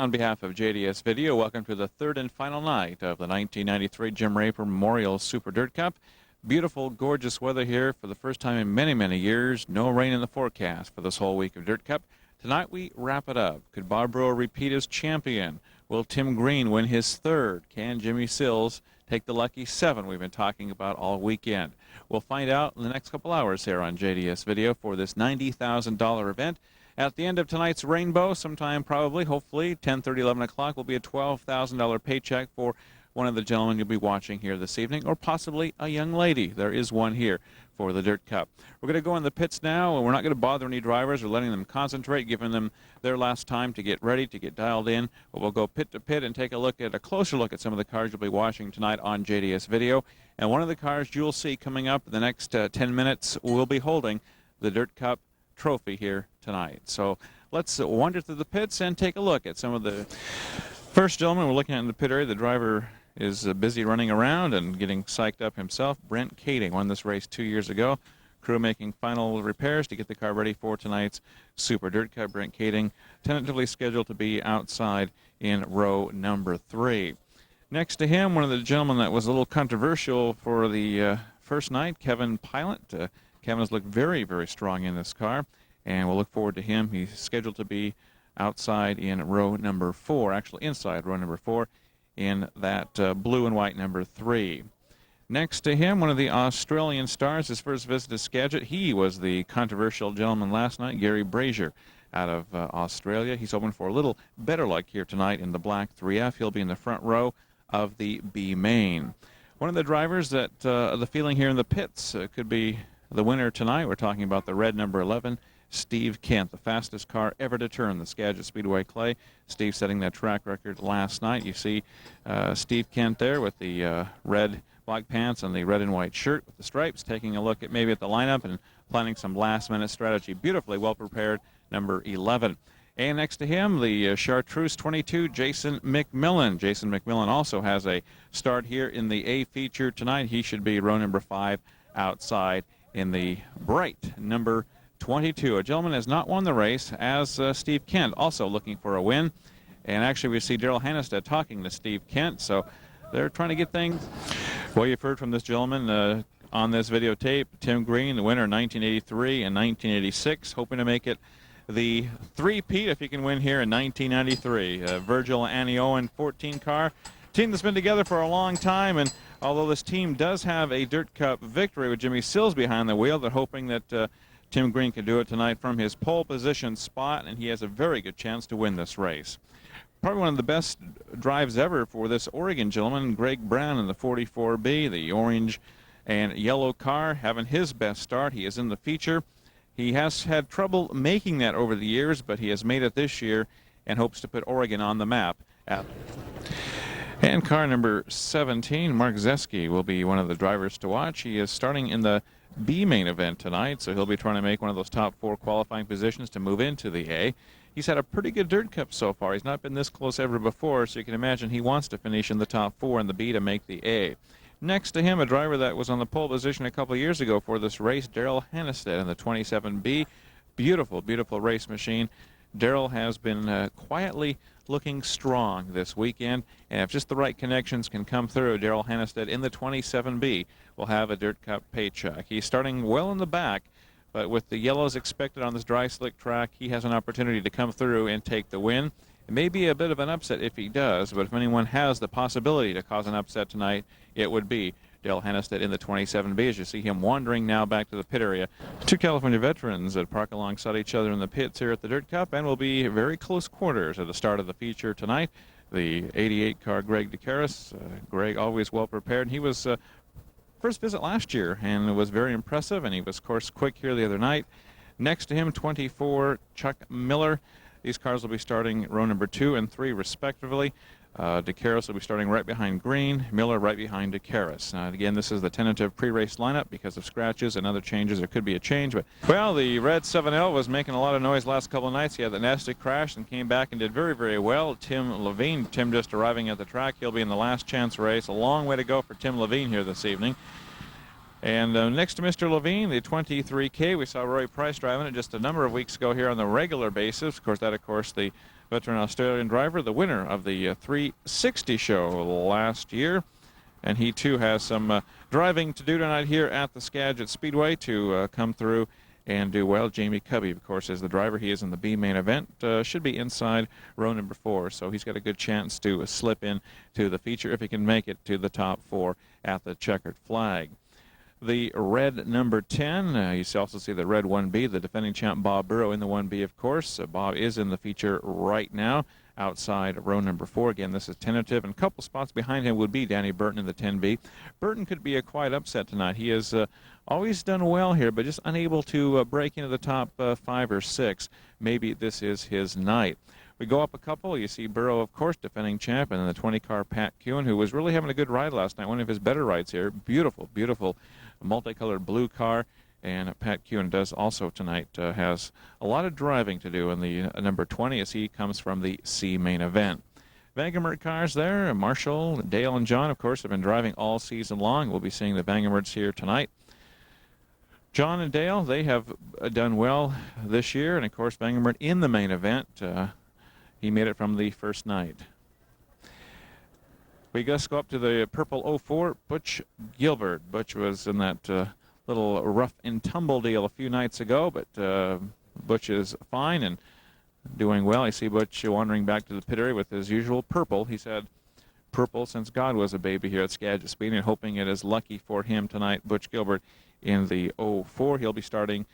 on behalf of JDS Video, welcome to the third and final night of the 1993 Jim Raper Memorial Super Dirt Cup. Beautiful, gorgeous weather here for the first time in many, many years. No rain in the forecast for this whole week of Dirt Cup. Tonight we wrap it up. Could Bob Brewer repeat as champion? Will Tim Green win his third? Can Jimmy Sills take the lucky 7 we've been talking about all weekend? We'll find out in the next couple hours here on JDS Video for this $90,000 event. At the end of tonight's rainbow, sometime probably, hopefully, 10:30, 11 o'clock, will be a $12,000 paycheck for one of the gentlemen you'll be watching here this evening, or possibly a young lady. There is one here for the Dirt Cup. We're going to go in the pits now, and we're not going to bother any drivers. We're letting them concentrate, giving them their last time to get ready, to get dialed in. But we'll go pit to pit and take a closer look at some of the cars you'll be watching tonight on JDS Video. And one of the cars you'll see coming up in the next 10 minutes will be holding the Dirt Cup trophy here tonight. So let's wander through the pits and take a look at some of the first gentleman we're looking at in the pit area. The driver is busy running around and getting psyched up himself. Brent Kading won this race 2 years ago. Crew making final repairs to get the car ready for tonight's Super Dirt Cup. Brent Kading tentatively scheduled to be outside in row number 3. Next to him, one of the gentlemen that was a little controversial for the first night, Kevin Pilot. Kevin has looked very, very strong in this car, and we'll look forward to him. He's scheduled to be outside in row number 4, actually inside row number 4, in that blue and white number 3. Next to him, one of the Australian stars, his first visit to Skagit. He was the controversial gentleman last night, Gary Brazier, out of Australia. He's hoping for a little better luck here tonight in the black 3F. He'll be in the front row of the B main. One of the drivers that the feeling here in the pits could be the winner tonight. We're talking about the red number 11, Steve Kent, the fastest car ever to turn the Skagit Speedway clay. Steve setting that track record last night. You see Steve Kent there with the red black pants and the red and white shirt with the stripes, taking a look at maybe at the lineup and planning some last-minute strategy. Beautifully well-prepared, number 11. And next to him, the Chartreuse 22, Jason McMillan. Jason McMillan also has a start here in the A feature tonight. He should be row number 5 outside in the bright number 22. A gentleman has not won the race, as Steve Kent, also looking for a win. And actually, we see Daryl Hannestead talking to Steve Kent, so they're trying to get things. Well, you've heard from this gentleman on this videotape, Tim Green, the winner in 1983 and 1986, hoping to make it the three-peat if he can win here in 1993. Virgil Anioen 14 car. Team that's been together for a long time, and although this team does have a Dirt Cup victory with Jimmy Sills behind the wheel, they're hoping that Tim Green can do it tonight from his pole position spot, and he has a very good chance to win this race. Probably one of the best drives ever for this Oregon gentleman, Greg Brown in the 44B, the orange and yellow car, having his best start. He is in the feature. He has had trouble making that over the years, but he has made it this year and hopes to put Oregon on the map. And car number 17, Mark Zeski, will be one of the drivers to watch. He is starting in the B main event tonight, so he'll be trying to make one of those top 4 qualifying positions to move into the A. He's had a pretty good Dirt Cup so far. He's not been this close ever before, so you can imagine he wants to finish in the top 4 in the B to make the A. Next to him, a driver that was on the pole position a couple of years ago for this race, Daryl Hannestead in the 27B. Beautiful, beautiful race machine. Daryl has been quietly looking strong this weekend, and if just the right connections can come through, Daryl Hannestead in the 27B will have a Dirt Cup paycheck. He's starting well in the back, but with the yellows expected on this dry slick track, he has an opportunity to come through and take the win. It may be a bit of an upset if he does, but if anyone has the possibility to cause an upset tonight, it would be Daryl Hannestead in the 27B, as you see him wandering now back to the pit area. 2 California veterans that park alongside each other in the pits here at the Dirt Cup and will be very close quarters at the start of the feature tonight. The 88 car, Greg DeCaris. Greg always well prepared. He was first visit last year and was very impressive, and he was, of course, quick here the other night. Next to him, 24, Chuck Miller. These cars will be starting row number 2 and 3, respectively. DeCaris will be starting right behind Green, Miller right behind DeCaris. Again, this is the tentative pre-race lineup because of scratches and other changes. There could be a change, but well, the red 7L was making a lot of noise last couple of nights. He had the nasty crash and came back and did very, very well. Tim Levine, Tim just arriving at the track. He'll be in the last chance race. A long way to go for Tim Levine here this evening. And next to Mr. Levine, the 23K, we saw Roy Price driving it just a number of weeks ago here on the regular basis. Of course, the veteran Australian driver, the winner of the 360 show last year. And he, too, has some driving to do tonight here at the Skagit Speedway to come through and do well. Jamie Cubby, of course, is the driver. He is in the B main event. Should be inside row number 4, so he's got a good chance to slip in to the feature if he can make it to the top 4 at the checkered flag. The red number 10, you also see the red 1B, the defending champ Bob Burrow in the 1B, of course. Bob is in the feature right now outside row number 4. Again, this is tentative, and a couple spots behind him would be Danny Burton in the 10B. Burton could be a quite upset tonight. He has always done well here, but just unable to break into the top 5 or 6. Maybe this is his night. We go up a couple. You see Burrow, of course, defending champ, and then the 20-car Pat Kuhn, who was really having a good ride last night, one of his better rides here. Beautiful, beautiful multicolored blue car. And Pat Kuhn does also tonight has a lot of driving to do in the number 20 as he comes from the C main event. Vangermert cars there. Marshall, Dale, and John, of course, have been driving all season long. We'll be seeing the Vangermerts here tonight. John and Dale, they have done well this year. And, of course, Vangermert in the main event. He made it from the first night. We just go up to the purple 04, Butch Gilbert. Butch was in that little rough and tumble deal a few nights ago, but Butch is fine and doing well. I see Butch wandering back to the pit area with his usual purple. He's had purple since God was a baby here at Skagit Speedway, and hoping it is lucky for him tonight. Butch Gilbert in the 04. He'll be starting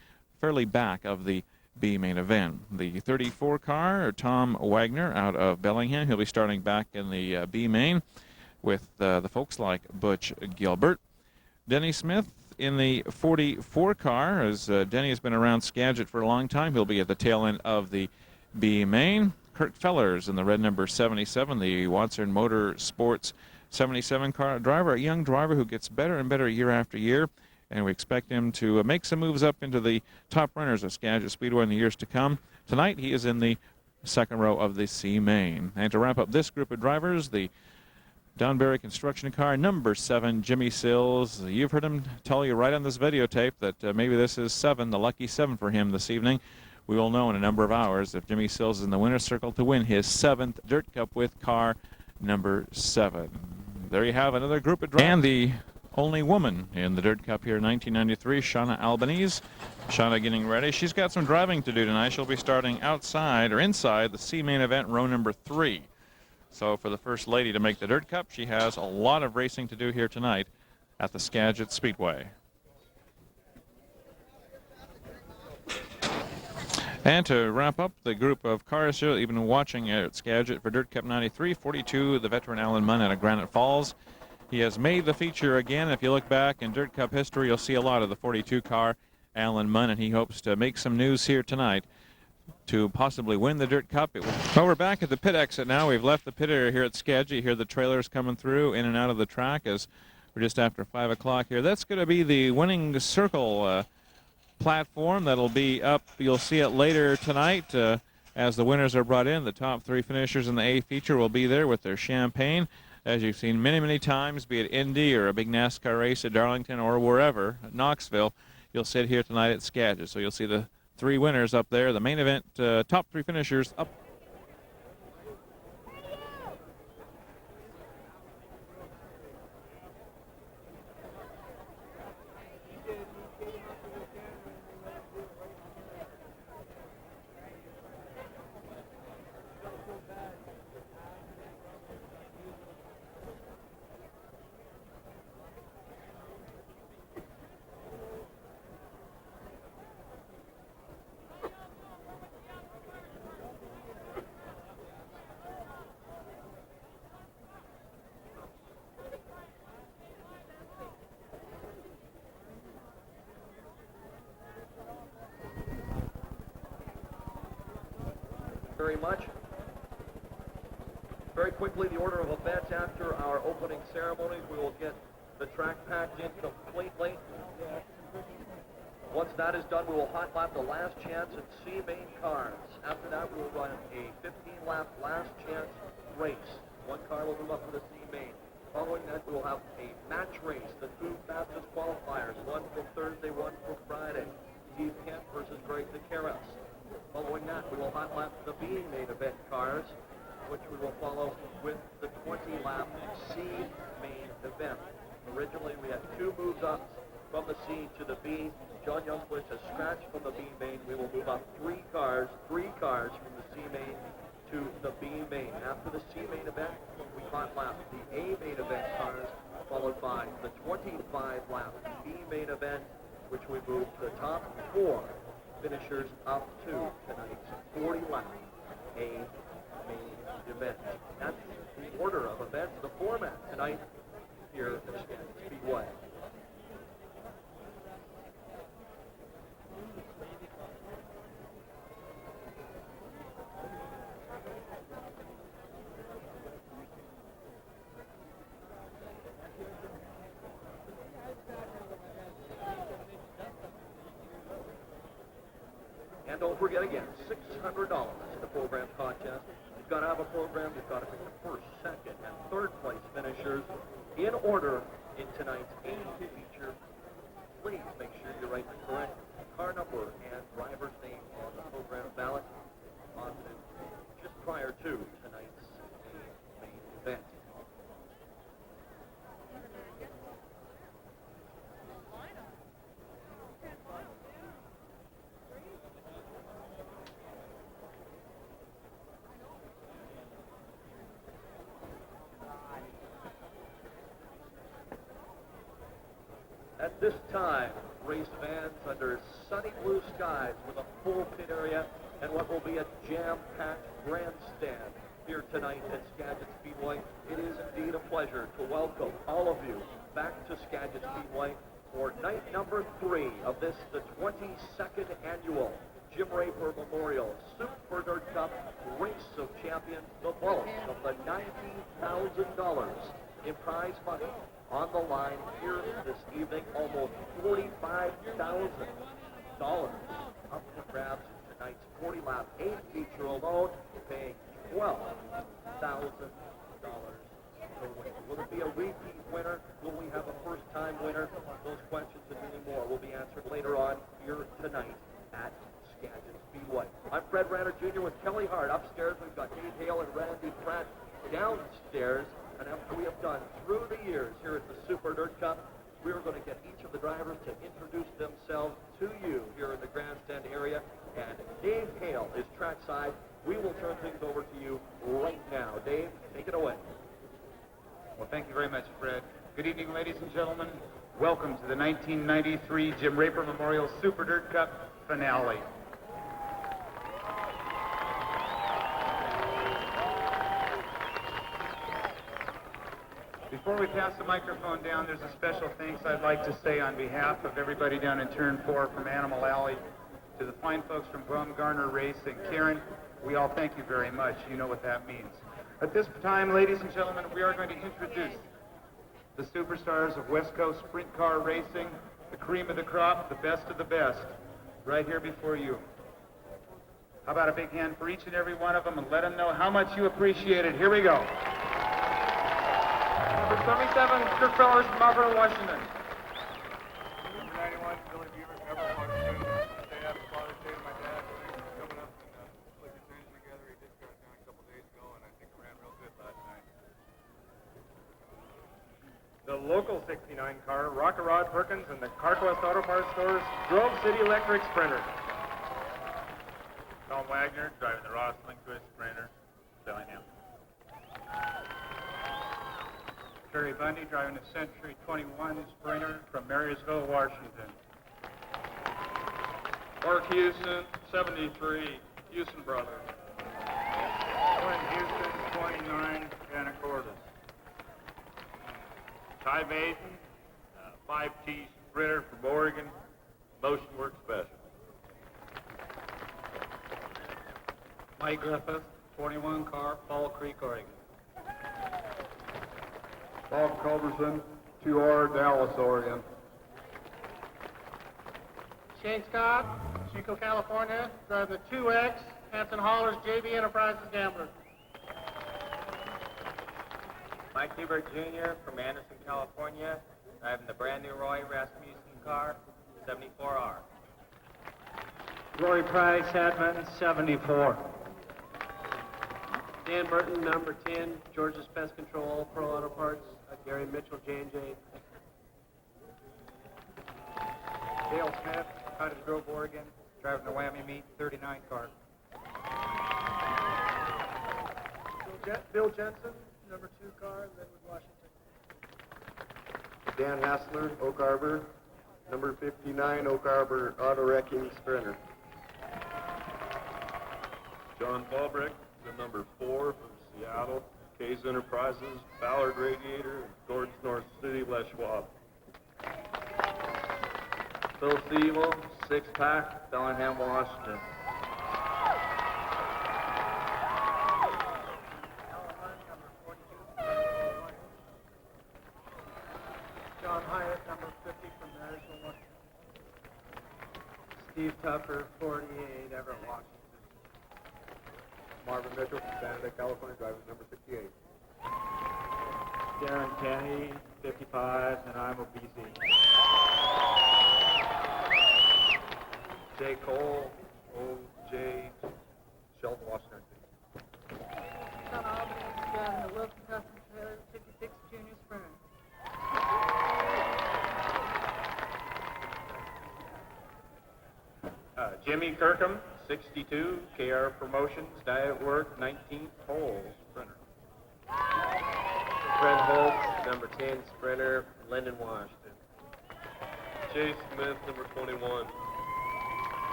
fairly back of the B main event. The 34 car, Tom Wagner out of Bellingham. He'll be starting back in the B main with the folks like Butch Gilbert. Denny Smith in the 44 car, as Denny has been around Skagit for a long time. He'll be at the tail end of the B main. Kirk Fellers in the red number 77, the Watson Motor Sports 77 car driver, a young driver who gets better and better year after year. And we expect him to make some moves up into the top runners of Skagit Speedway in the years to come. Tonight, he is in the second row of the C main. And to wrap up this group of drivers, the Donberry construction car, number 7, Jimmy Sills. You've heard him tell you right on this videotape that maybe this is 7, the lucky 7 for him this evening. We will know in a number of hours if Jimmy Sills is in the winner's circle to win his 7th Dirt Cup with car number 7. There you have another group of drivers. And the only woman in the Dirt Cup here in 1993, Shauna Albanese. Shauna getting ready. She's got some driving to do tonight. She'll be starting outside or inside the C main event, row number 3. So for the First Lady to make the Dirt Cup, she has a lot of racing to do here tonight at the Skagit Speedway. And to wrap up the group of cars here that you've been watching at Skagit for Dirt Cup 93, 42, the veteran Alan Munn out of Granite Falls. He has made the feature again. If you look back in Dirt Cup history, you'll see a lot of the 42 car Alan Munn, and he hopes to make some news here tonight to possibly win the Dirt Cup. Well, we're back at the pit exit now. We've left the pit area here at Skagit. You hear the trailers coming through in and out of the track as we're just after 5 o'clock here. That's going to be the winning circle platform that'll be up. You'll see it later tonight as the winners are brought in. The top 3 finishers in the A feature will be there with their champagne. As you've seen many, many times, be it Indy or a big NASCAR race at Darlington or wherever, at Knoxville, you'll sit here tonight at Skagit. So you'll see the 3 winners up there, the main event, top 3 finishers up. Very much. Very quickly, the order of events after our opening ceremonies, we will get the track packed in completely. Once that is done, we will hot lap the last chance at C main cars. After that, we will run a 15-lap last chance race. One car will move up to the C main. Following that, we will have a match race, the 2 fastest qualifiers, one for Thursday, one for Friday. Steve Kent versus Greg Nicaros. Following that, we will hot lap the B main event cars, which we will follow with the 20-lap C main event. Originally, we had 2 moves up from the C to the B. John Youngquist has scratched from the B main. We will move up 3 cars from the C main to the B main. After the C main event, we hot lap the A main event cars, followed by the 25-lap B main event, which we move to the top 4 finishers up to tonight's 40-lap A main event. That's the order of events, the format tonight here at Skagit Speedway. And don't forget again, $600 in the program contest. You've got to have a program. You've got to pick the first, second, and third place finishers in order in tonight's A feature. Please make sure you write the correct car number and driver's name on the program ballot on just prior to tonight's A main event. At this time, race vans under sunny blue skies with a full pit area and what will be a jam-packed grandstand here tonight at Skagit Speedway. It is indeed a pleasure to welcome all of you back to Skagit Speedway for night number 3 of this, the 22nd annual Jim Raper Memorial Super Dirt Cup Race of Champions, the bulk of the $90,000 in prize money on the line here this evening. Almost $45,000 up for grabs in tonight's 40-lap A feature alone, paying $12,000 per win. Will it be a repeat winner? Will we have a first-time winner? Those questions and many more will be answered later on here tonight at Skagit Speedway. I'm Fred Ranner Jr. with Kelly Hart. Upstairs, we've got Dave Hale and Randy Pratt. Downstairs, and after we have done through the years here at the Super Dirt Cup, we are going to get each of the drivers to introduce themselves to you here in the grandstand area. And Dave Hale is trackside. We will turn things over to you right now. Dave, take it away. Well, thank you very much, Fred. Good evening, ladies and gentlemen. Welcome to the 1993 Jim Raper Memorial Super Dirt Cup finale. Before we pass the microphone down, there's a special thanks I'd like to say on behalf of everybody down in Turn 4 from Animal Alley to the fine folks from Baumgartner Racing. Karen, we all thank you very much. You know what that means. At this time, ladies and gentlemen, we are going to introduce the superstars of West Coast Sprint Car Racing, the cream of the crop, the best of the best, right here before you. How about a big hand for each and every one of them and let them know how much you appreciate it. Here we go. Number 77, Kirk Fellers from Auburn, Washington. Number 91, Billy Beaver, Everett, Washington. Day after Father's Day to my dad. He's coming up and put his engine together. He just got it done a couple days ago, and I think it ran real good last night. The local 69 car, Rocker Rod Perkins and the Carquest Auto Parts Stores Grove City Electric Sprinter. Tom Wagner driving the Ross Lindquist Sprinter, Bellingham. Terry Bundy driving the Century 21 Sprinter from Marysville, Washington. Mark Houston, 73, Houston Brothers. Clint Houston, 29, Anacortes. Ty Mason, 5T Sprinter from Oregon, Motion Works Special. Mike Griffith, 21 car, Fall Creek, Oregon. Bob Culberson, 2R, Dallas, Oregon. Shane Scott, Chico, California, driving the 2X, Hanson Haulers, JB Enterprises Gambler. Mike Hubert Jr. from Anderson, California, driving the brand new Roy Rasmussen car, 74R. Rory Price, Hetman, 74. Dan Burton, number 10, George's Pest Control, All Pro Auto Parts. Gary Mitchell, J&J. Dale Smith, Cottage Grove, Oregon, driving the Whammy Meat 39 car. Bill Jensen, number 2 car, Linwood, Washington. Dan Hassler, Oak Harbor, number 59, Oak Harbor Auto Wrecking Sprinter. John Falbrick, the number 4 from Seattle, Case Enterprises, Ballard Radiator, Gordon's North City, Les Schwab. Phil Siebel, 6-pack, Bellingham, Washington. John Hyatt, number 50 from Marysville, Washington. Steve Tucker, 48, Everett, Washington. Marvin Mitchell from San Jose, California, driving number 68. Darren Kenny, 55, and I'm a BC. Jay Cole, OJ, Shelton, Washington. Sean Albany, driving the Wilson Custom Trailer, 56 Junior Sprinter. Jimmy Kirkham, 62, KR Promotions, Diet Work, 19th hole, Sprinter. Fred Holtz, number 10, Sprinter, Linden, Washington. Chase Smith, number 21.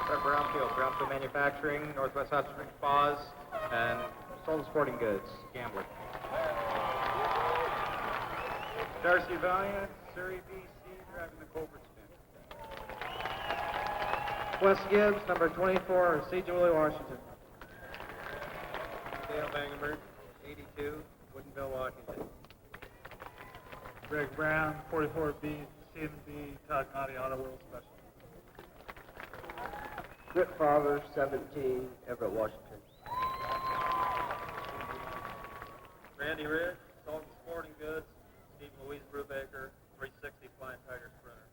Fred Brownfield, Brownfield Manufacturing, Northwest Hot Springs Spas, and Solon Sporting Goods, Gambler. Darcy Valiant, Surrey, BC, driving the Colbert Spin. Wes Gibbs, number 24, Siegel, Washington. Dale Bangenberg, 82, Woodinville, Washington. Greg Brown, 44B, CMB, Todd Noddy, Auto World Special. Britt Favre, 17, Everett, Washington. Randy Rich, Salton Sporting Goods, Steve Louise Brubaker, 360 Flying Tiger Sprinter.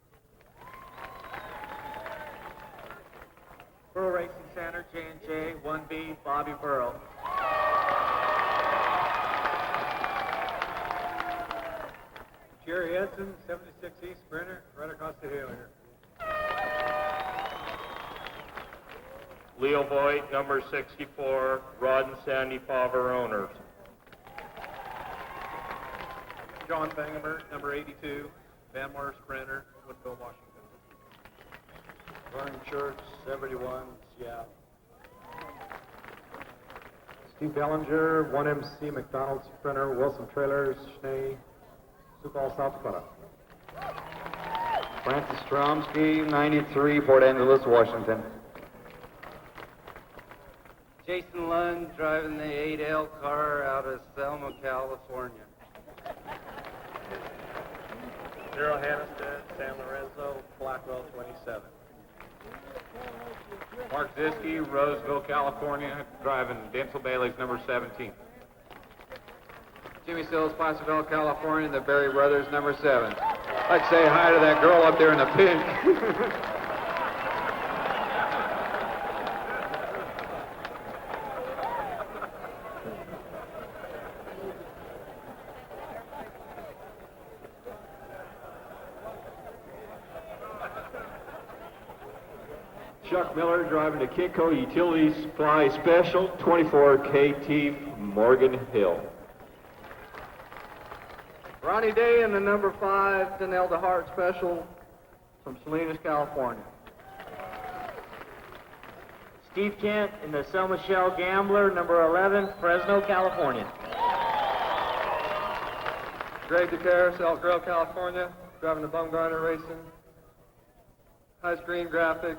Burrow Racing Center, J&J, 1B, Bobby Burrow. Jerry Edson, 76 East Sprinter, right across the hill here. Leo Voigt, number 64, Rod and Sandy Favre owners. John Bangemer, number 82, Van Moore Sprinter, Woodville, Washington. Vernon Church, 71, Seattle. Steve Bellinger, 1MC McDonald Sprinter, Wilson Trailers, Schnee, Sioux Falls, South Dakota. Francis Stromsky, 93, Port Angeles, Washington. Jason Lund, driving the 8L car out of Selma, California. Daryl Hannestead, San Lorenzo, Blackwell, 27. Mark Ziske, Roseville, California, driving Denzel Bailey's number 17. Jimmy Sills, Placerville, California, the Berry Brothers, number 7. I'd like to say hi to that girl up there in the pink. Chuck Miller driving the Kinko Utility Supply Special, 24 KT Morgan Hill. Ronnie Day in the number 5, Denelda Hart Special from Salinas, California. Steve Kent in the Selma Shell Gambler, number 11, Fresno, California. Greg DeCaris, Elk Grove, California, driving the Bumgarner Racing. Ice Green Graphics.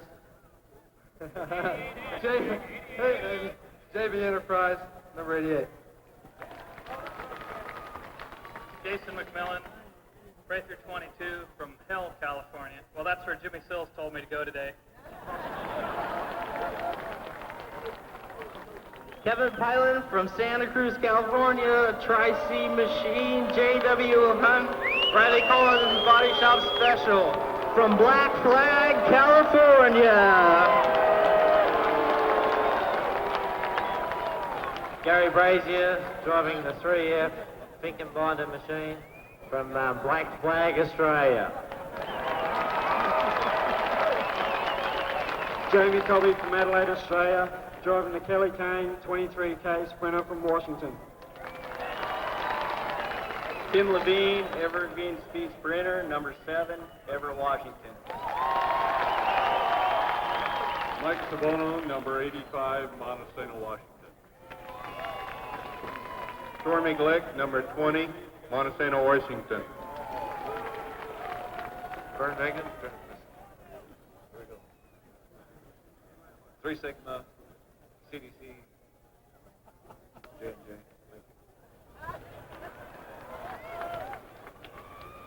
JV Enterprise, number 88. Jason McMillan, Breaker 22 from Hell, California. Well, that's where Jimmy Sills told me to go today. Kevin Pylan from Santa Cruz, California, Tri-C Machine, J.W. Hunt, Riley Collins Body Shop Special from Black Flag, California. Gary Brazier, driving the 3F Finken Binder machine from Black Flag, Australia. Jamie Colby from Adelaide, Australia, driving the Kelly Kane 23K Sprinter from Washington. Tim Levine, Evergreen Speed Sprinter, number 7, Everett, Washington. Mike Sabono, number 85, Montesano, Washington. Stormy Glick, number 20, Montesano, Washington. Vern Megan. There we go. 3 Sigma, CDC, J&J.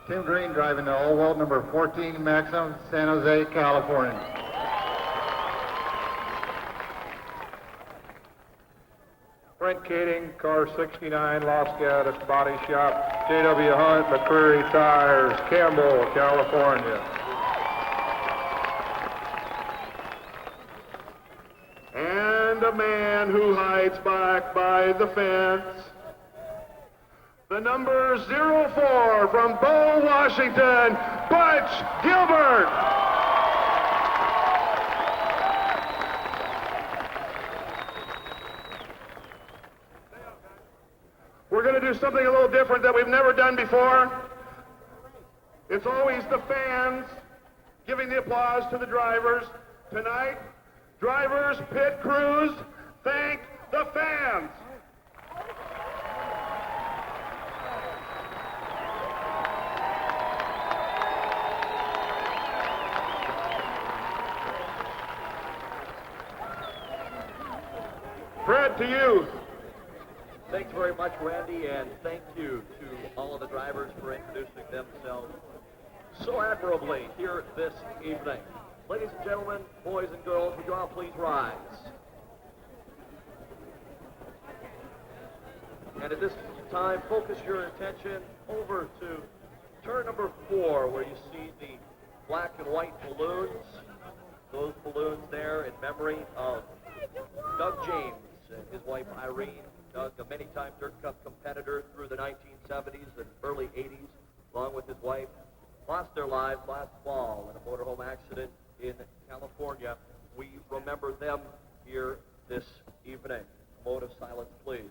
Tim Green driving the Old World number 14 Maxim, San Jose, California. Brent Kading, car 69, Los Gatos Body Shop, J.W. Hunt, McCreary Tires, Campbell, California. And a man who hides back by the fence. The number 04 from Bow, Washington, Butch Gilbert. We're going to do something a little different that we've never done before. It's always the fans giving the applause to the drivers. Tonight, drivers, pit crews, thank the fans. Fred, to you. Thanks very much, Randy, and thank you to all of the drivers for introducing themselves so admirably here this evening. Ladies and gentlemen, boys and girls, would you all please rise? And at this time, focus your attention over to turn number 4, where you see the black and white balloons. Those balloons there in memory of Doug James and his wife Irene. Doug, a many-time Dirt Cup competitor through the 1970s and early 80s, along with his wife, lost their lives last fall in a motorhome accident in California. We remember them here this evening. A moment of silence, please.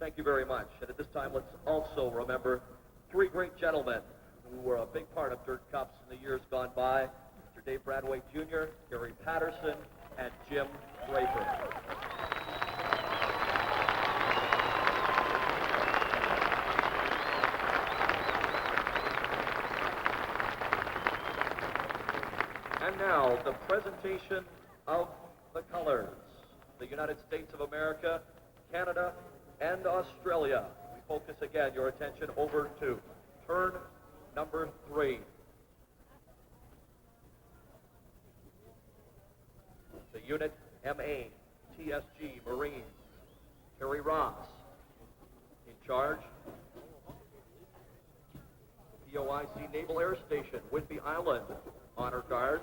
Thank you very much. And at this time, let's also remember 3 great gentlemen who were a big part of Dirt Cups in the years gone by. Mr. Dave Bradway Jr., Gary Patterson, and Jim Draper. And now, the presentation of the colors. The United States of America, Canada, and Australia. We focus again your attention over to turn number 3. The unit MA, TSG Marines, Terry Ross in charge. POIC Naval Air Station, Whidbey Island, Honor Guard.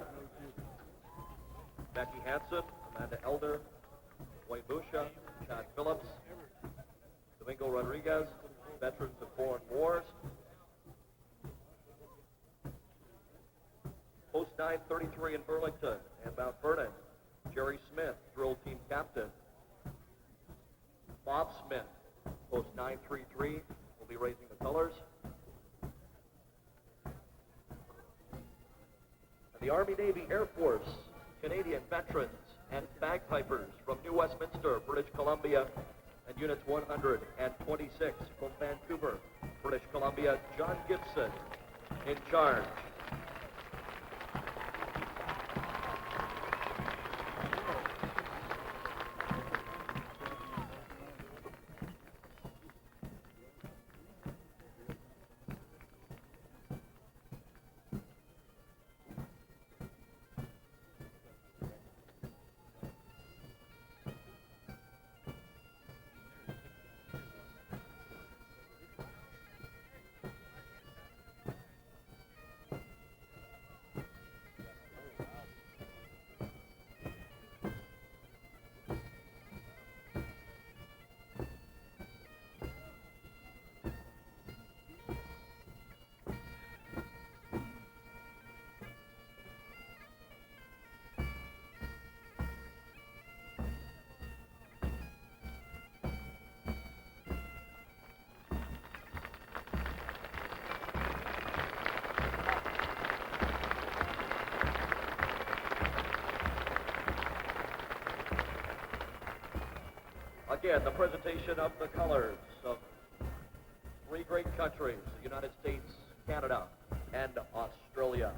Becky Hansen, Amanda Elder, Wayne Busha, Chad Phillips, Domingo Rodriguez, Veterans of Foreign Wars. Post 933 in Burlington and Mount Vernon, Jerry Smith, Drill Team Captain. Bob Smith, Post 933, will be raising the colors. And the Army, Navy, Air Force, Canadian veterans, and bagpipers from New Westminster, British Columbia, and Units 126 from Vancouver, British Columbia, John Gibson in charge. again the presentation of the colors of three great countries, the United States, Canada, and Australia.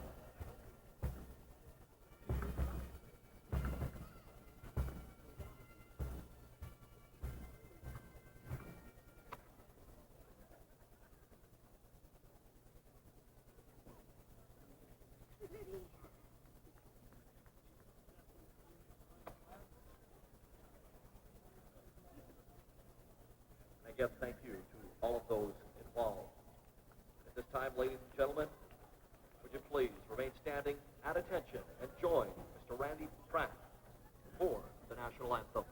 Again, thank you to all of those involved. At this time, ladies and gentlemen, would you please remain standing at attention and join Mr. Randy Pratt for the national anthem.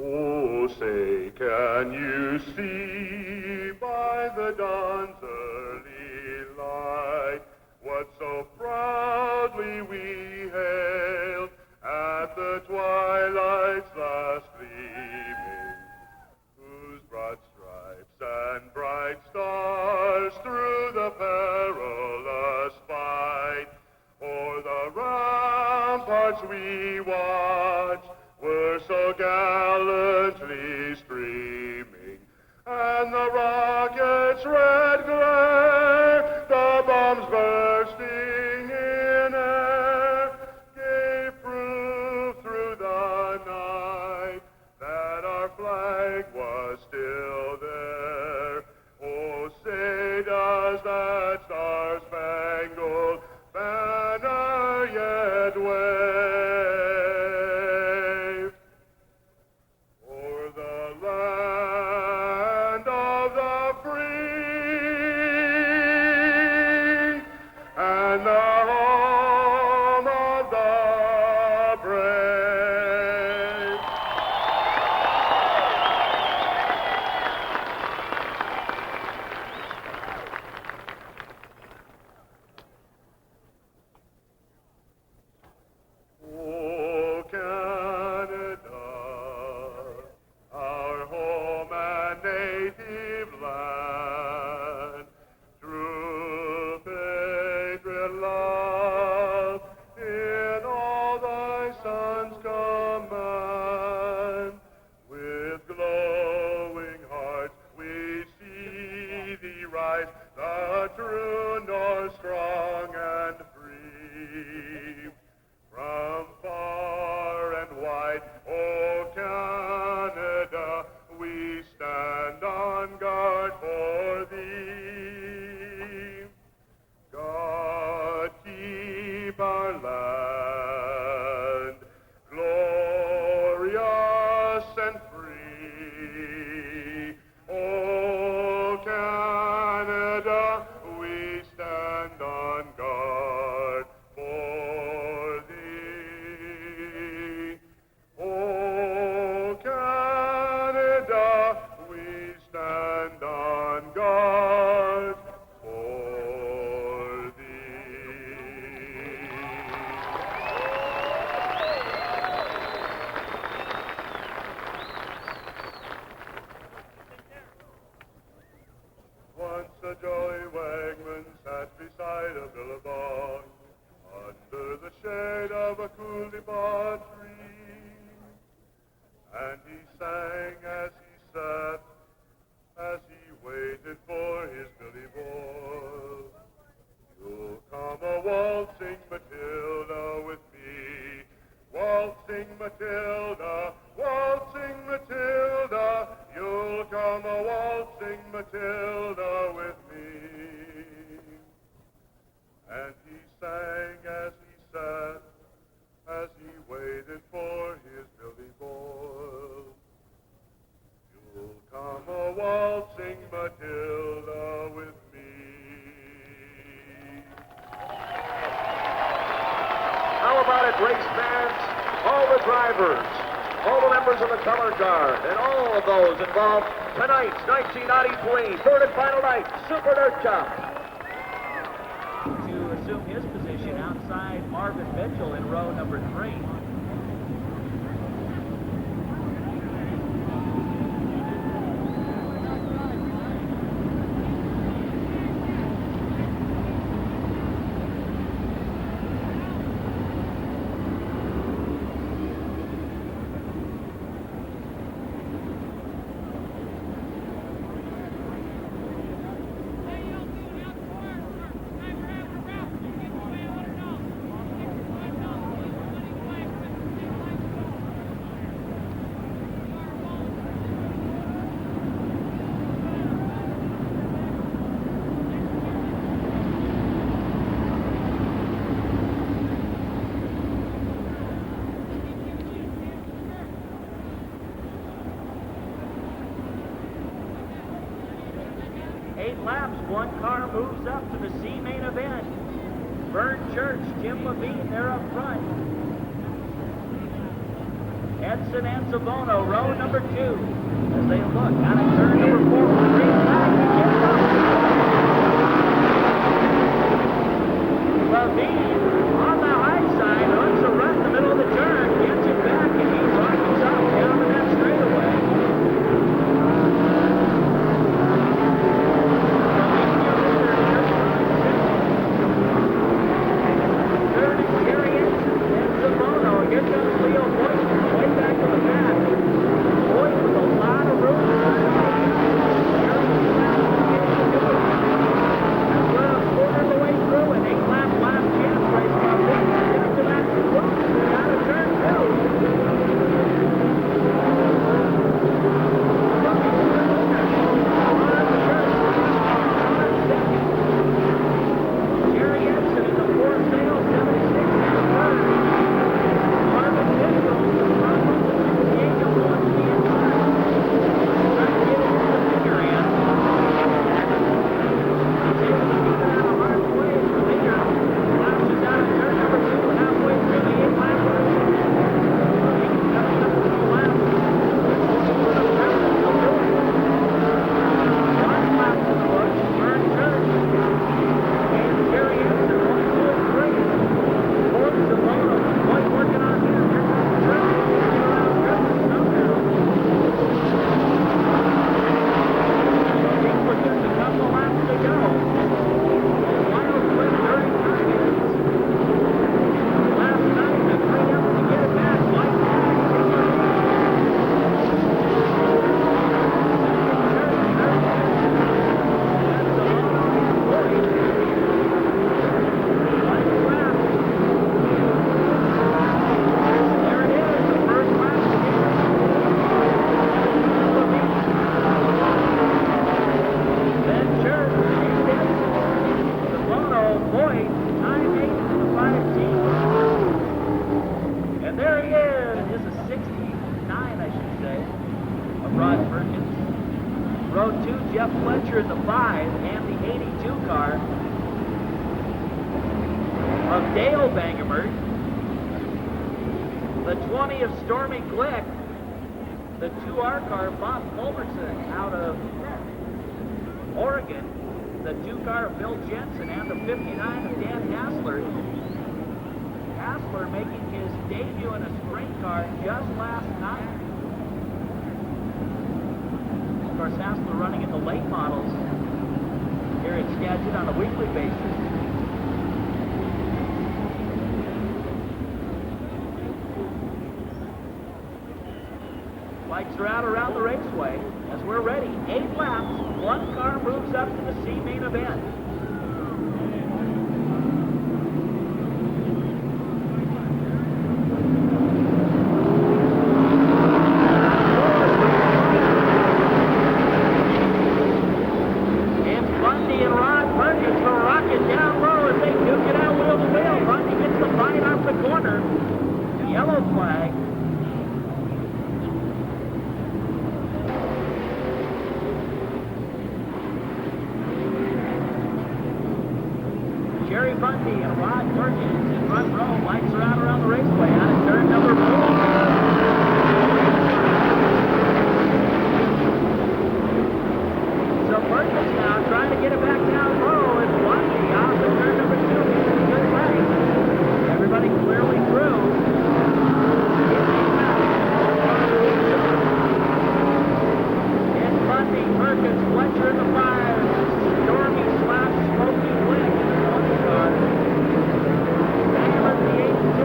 Oh, say, can you see by the dawn's early light what so proudly we hailed at the twilight's last gleaming, whose broad stripes and bright stars through the perilous fight o'er the ramparts we watched were so gallantly streaming, and the rocket's red glare, the bombs bursting in air, gave proof through the night that our flag was still there. Oh, say does that star-spangled banner yet wave o'er the land of the free and the home of the brave. Oh, Canada, our home and native land, true patriot love in all thy sons command. With glowing hearts we see thee rise, the true North strong and free. From far and wide, oh Canada, we stand on guard for thee. God keep our land glorious and free. Oh Canada, we stand on guard for thee. Oh Canada, we stand on guard for thee. Once a jolly wagman sat beside a billabong under the shade of a coolibah tree, and he sang as he sat, as he waited for his Billy Boy. You'll come a waltzing Matilda with me, waltzing Matilda, waltzing Matilda, you'll come a waltzing Matilda with me. And he sang as he sat, as he waited for his Billy Boy. You'll come a waltzing Matilda with me. How about it, race fans? All the drivers, all the members of the color guard, and all of those involved tonight's 1993 third and final night Super Dirt Cup. To assume his position outside Marvin Mitchell in row number 3. 8 laps, one car moves up to the C main event. Vern Church, Jim Levine, they're up front. Edson and Savono, row number 2, as they look out of turn number 4 for the green flag. Levine on the high side, hooks a run in the middle of the turn, gets it back, and he rockets up down the that straightaway. Third is Jerry Edson and Savono. Here comes Leo Boyd way back to the back. Boyd with a lot of room. We're a quarter of the way through an 8-lap last chance race. Into that conclusion, out of turn 2. Jerry Edson in the fourth sail, 76 and a third. Marvin Mitchell in the front, 68 and 1 to the inside. Trying to get it into the figure end. He's able to keep it out of harm's way as the figure flashes out of turn number 2 halfway through the 8-lap race. He's coming up to the left. One lap to the bush, Vern Church. And Jerry Edson, 1, 2, and 3. Fourth, Savono. What's working on here? Here comes Church. Get around Church somehow. I think we're just a couple laps to go. Wild quick, dirty targets. Last night, they bring up to get it back. White flag. There it is, the first lap again. Then Church, Savono, Boyd, time 8 for the 5 team. And there he is. This is 69, I should say, of Rod Perkins. Row 2, Jeff Fletcher in the 5, and the 82 car of Dale Bangerman. The 20 of Stormy Glick. The 2R car, Bob Culbertson out of Oregon. The 2 car of Bill Jensen and the 59 of Dan Hassler. Hassler making his debut in a sprint car just last night. Of course, Hassler running in the late models here at Skagit on a weekly basis. Lights are out around the raceway as we're ready. 8 laps, one car moves up to the C main event. It's Bundy and Rod Perkins for rocket down low as they duke it out wheel to wheel. Bundy gets the fight off the corner. Yellow flag. Jerry Bundy and Rod Perkins in front row. Lights are out around the raceway. Out of turn number 4. So Perkins now trying to get it back down low. And Bundy off of turn number 2. Getting a good lane. Everybody clearly through. It's Bundy, Perkins, Fletcher in the 5. Stormy slash Smoky Glick in the 20 car. Bangerman the 82.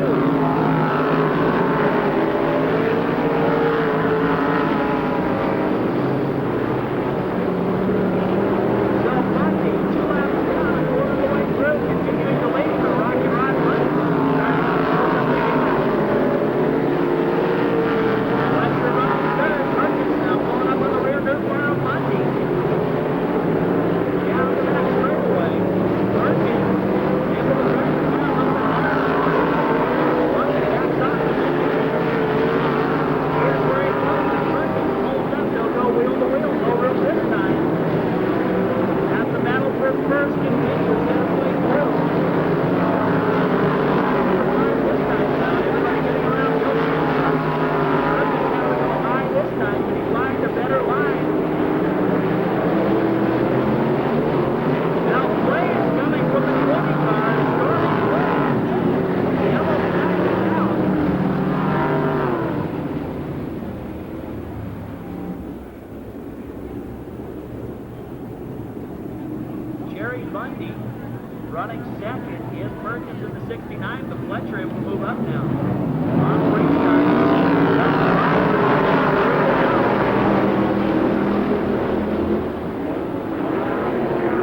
Bundy. Running second is Perkins in the 69, but Fletcher able to move up now. On the restart.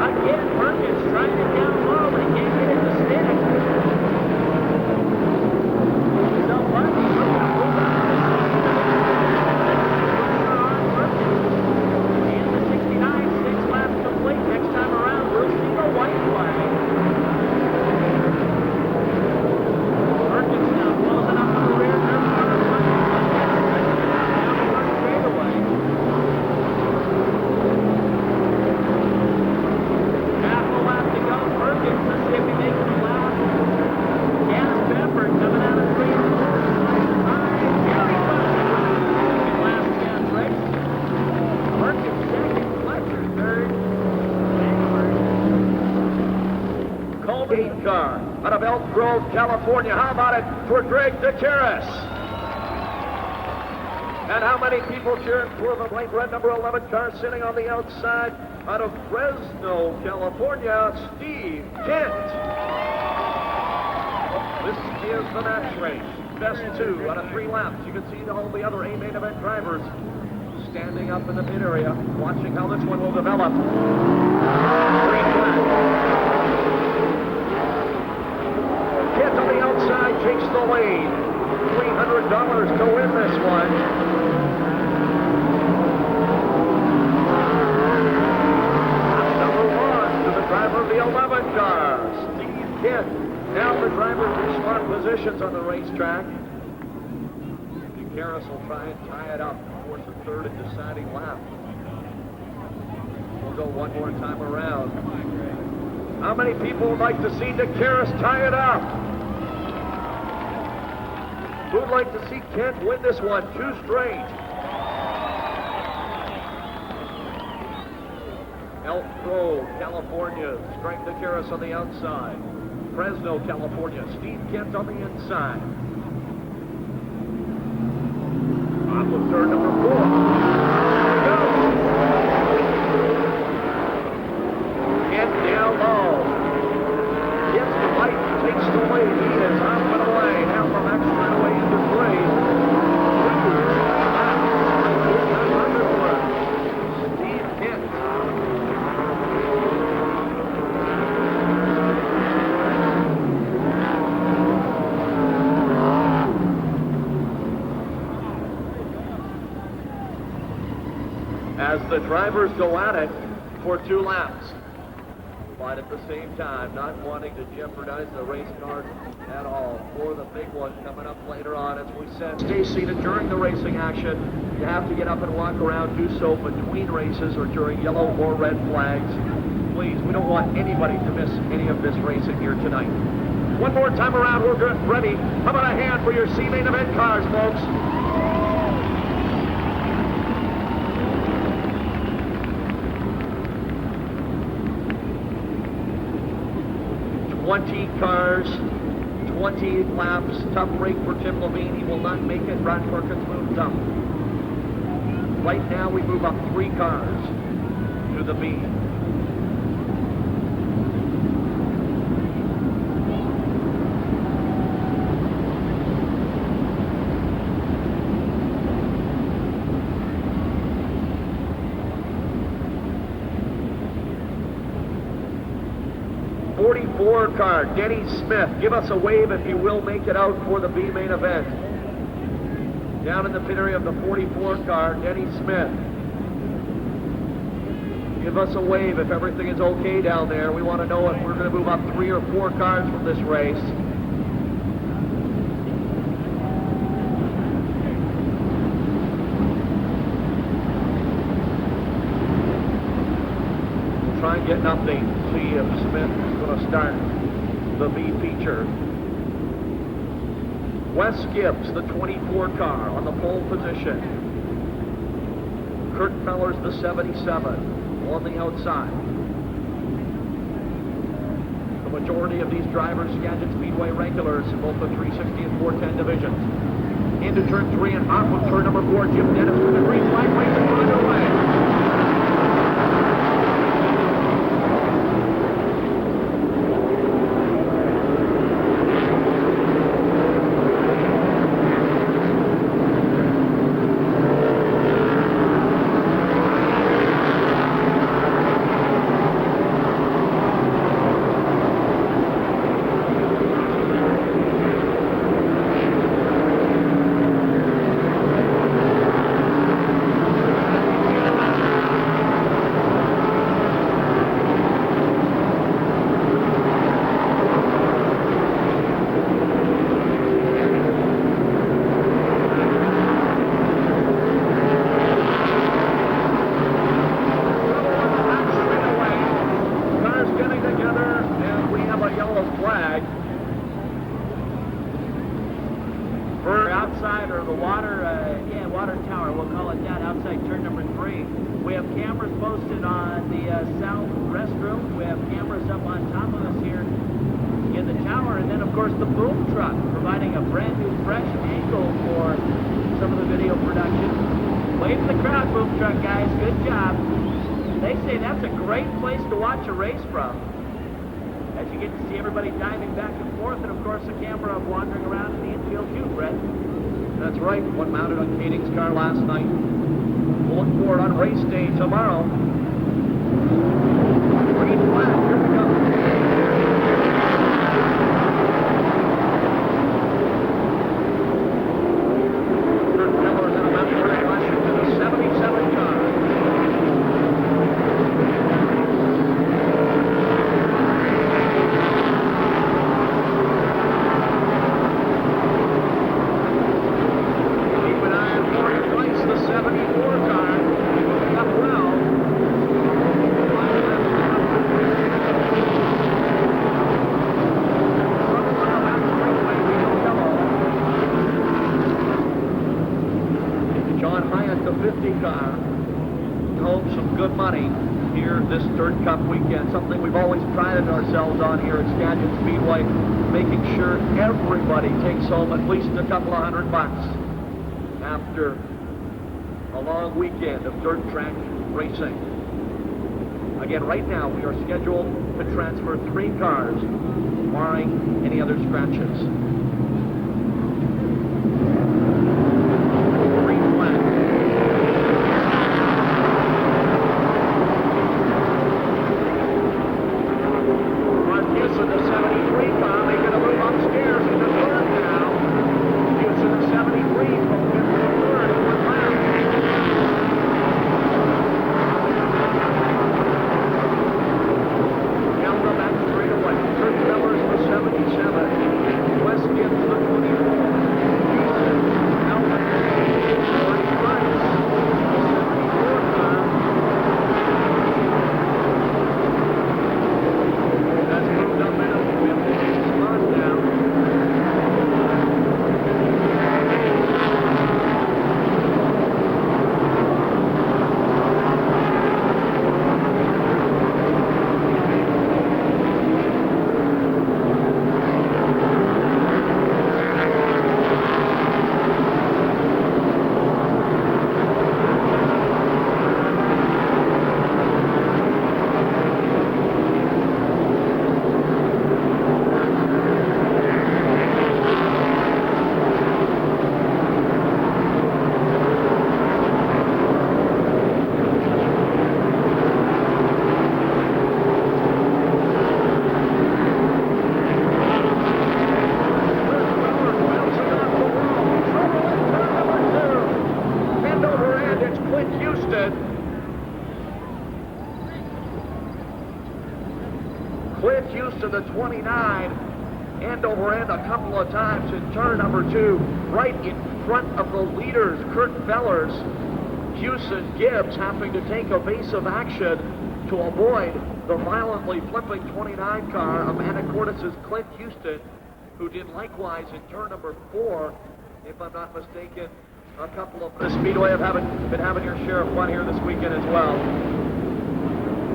Again, Perkins trying it down low, but he can't get it to stick. So Bundy looking to move up to the 69. In the 69, 6 laps complete. Next time around, we'll see the white flag. Perkins now closing up on the rear. There's another one. Down the front straightaway. Half a lap to go. Perkins, let's see if he makes the lap. Gas Pepper coming out of 3 and 4. Here he comes. Last chance race. Perkins second. Fletcher third. Colgate car out of Elk Grove, California. How about it for Greg DeCaris? And how many people cheering for the bright red number 11 car sitting on the outside out of Fresno, California, Steve Kent. This is the match race. Best 2 out of 3 laps. You can see all the other A main event drivers standing up in the pit area, watching how this one will develop. Green flag. Kent on the outside takes the lead. $300 to win this one. Number 1 to the driver of the 11 car, Steve Kent. Now the drivers in smart positions on the racetrack. DeCaris will try and tie it up towards the 3rd and deciding lap. We'll go one more time around. How many people would like to see DeCaris tie it up? Who'd like to see Kent win this one 2 straight? Elk Grove, California, Greg DeCaris on the outside. Fresno, California, Steve Kent on the inside. On with turn number 4. Here we go. Kent down low. Gets the light, takes the lead. He is off and away. Now from extra away into 3. Steve Kent. As the drivers go at it for 2 laps. But at the same time, not wanting to jeopardize the race cars at all for the big one coming up later on. As we said, stay seated during the racing action. You have to get up and walk around, do so between races or during yellow or red flags. Please, we don't want anybody to miss any of this racing here tonight. One more time around, we're good, ready. How about a hand for your C main event cars, folks? Cars, 20 laps, tough break for Tim Levine. He will not make it. Brad Perkins moves up. Right now we move up 3 cars to the B. Car, Denny Smith. Give us a wave if you will make it out for the B main event. Down in the pit area of the 44 car, Denny Smith. Give us a wave if everything is okay down there. We want to know if we're going to move up 3 or 4 cars from this race. We'll try and get an update. See if Smith is going to start the B feature. Wes Gibbs, the 24 car, on the pole position. Kurt Mellors, the 77, on the outside. The majority of these drivers, Skagit Speedway regulars in both the 360 and 410 divisions. Into turn 3 and off of turn number 4, Jim Dennis with the green flag racing underway. have cameras posted on the south restroom. We have cameras up on top of us here in the tower. And then, of course, the boom truck, providing a brand new, fresh angle for some of the video production. Wave to the crowd, boom truck guys. Good job. They say that's a great place to watch a race from, as you get to see everybody diving back and forth, and of course the camera wandering around in the infield too, Brett. That's right, one mounted on Kading's car last night. We'll look for it on race day tomorrow. Green flag, here we go. Kurt Miller's in a left turn left to the 77 car. Keep an eye on Morgan Price, the 74 car. Up well. John Hyatt, the 50 car, home some good money here this Dirt Cup weekend. Something we've always prided ourselves on here at Skagit Speedway, making sure everybody takes home at least a couple of $100 after a long weekend of dirt track racing. Again, right now we are scheduled to transfer 3 cars, barring any other scratches. Green flag. Mark Houston, the 73 car, making a move upstairs in the third now. Houston, the 73, from fifth to third in one lap. Down the back straightaway. Kurt Miller's the 77. Wes Gibbs, the 24. Houston, Albert, Corey Price, the 74 car. That's moved up into the 15th spot now. End over end, it's Clint Houston. Clint Houston, the 29, end over end a couple of times in turn number 2, right in front of the leaders, Kurt Fellers. Houston Gibbs having to take evasive action to avoid the violently flipping 29 car of Anacortes' Clint Houston, who did likewise in turn number 4, if I'm not mistaken. A couple of the Speedway have been having your share of fun here this weekend as well.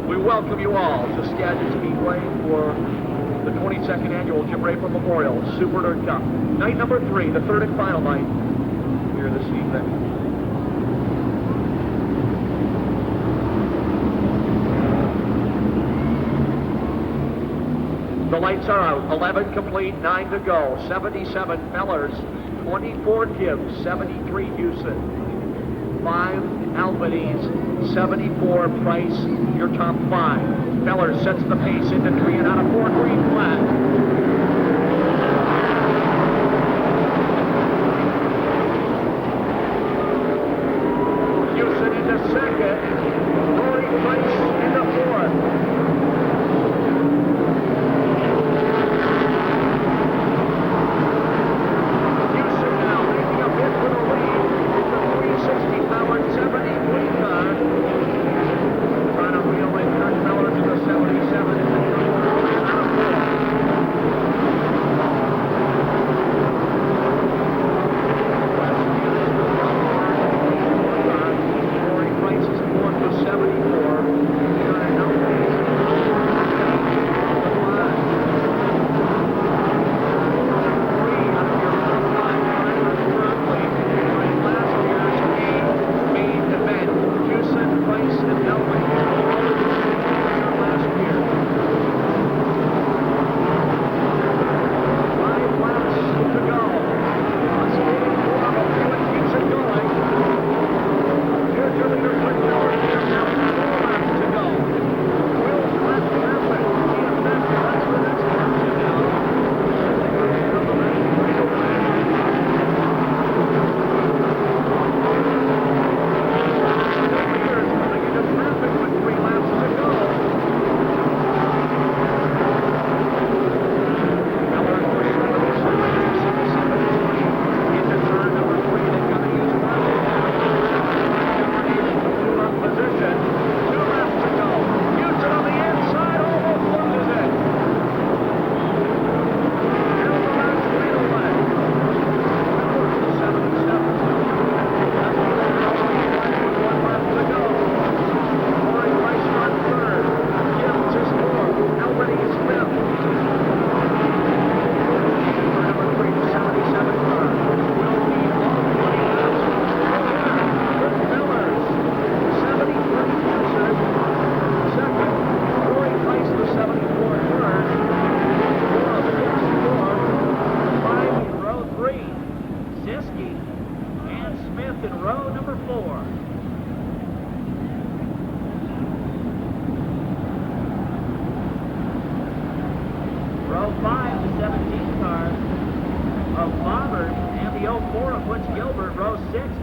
We welcome you all to Skagit Speedway for the 22nd annual Jim Raper Memorial Super Dirt Cup. Night number 3, the third and final night here this evening. The lights are out. 11 complete, 9 to go. 77 Fellers, 24 Gibbs, 73 Houston, 5 Albanese, 74 Price, your top 5. Fellers sets the pace into 3 and out of 4, green flag. Second, Corey Price into 4th. Houston now making a bid for the lead. It's a 360 powered 73 car. Trying to reel in Kurt Fellers in the 77 in the out of 4.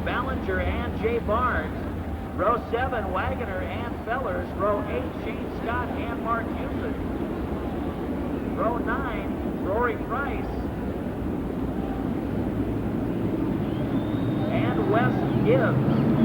Ballinger and Jay Barnes. Row 7, Wagoner and Fellers. Row 8, Shane Scott and Mark Houston. Row 9, Rory Price and Wes Gibbs.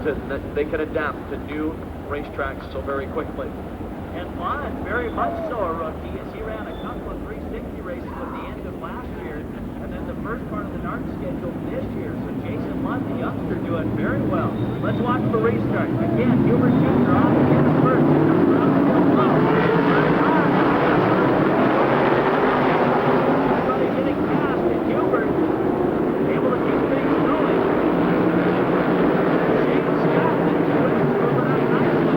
That they can adapt to new racetracks so very quickly. And fun, very much so a rookie, as he ran a couple of 360 races at the end of last year, and then the first part of the NARC schedule this year. So Jason Lunt, the youngster, doing very well. Let's watch the restart. Again, Hubert Jr. off again first. Everybody getting past, and Hubert able to keep things going. Shane Scott and Hubert moving up nicely.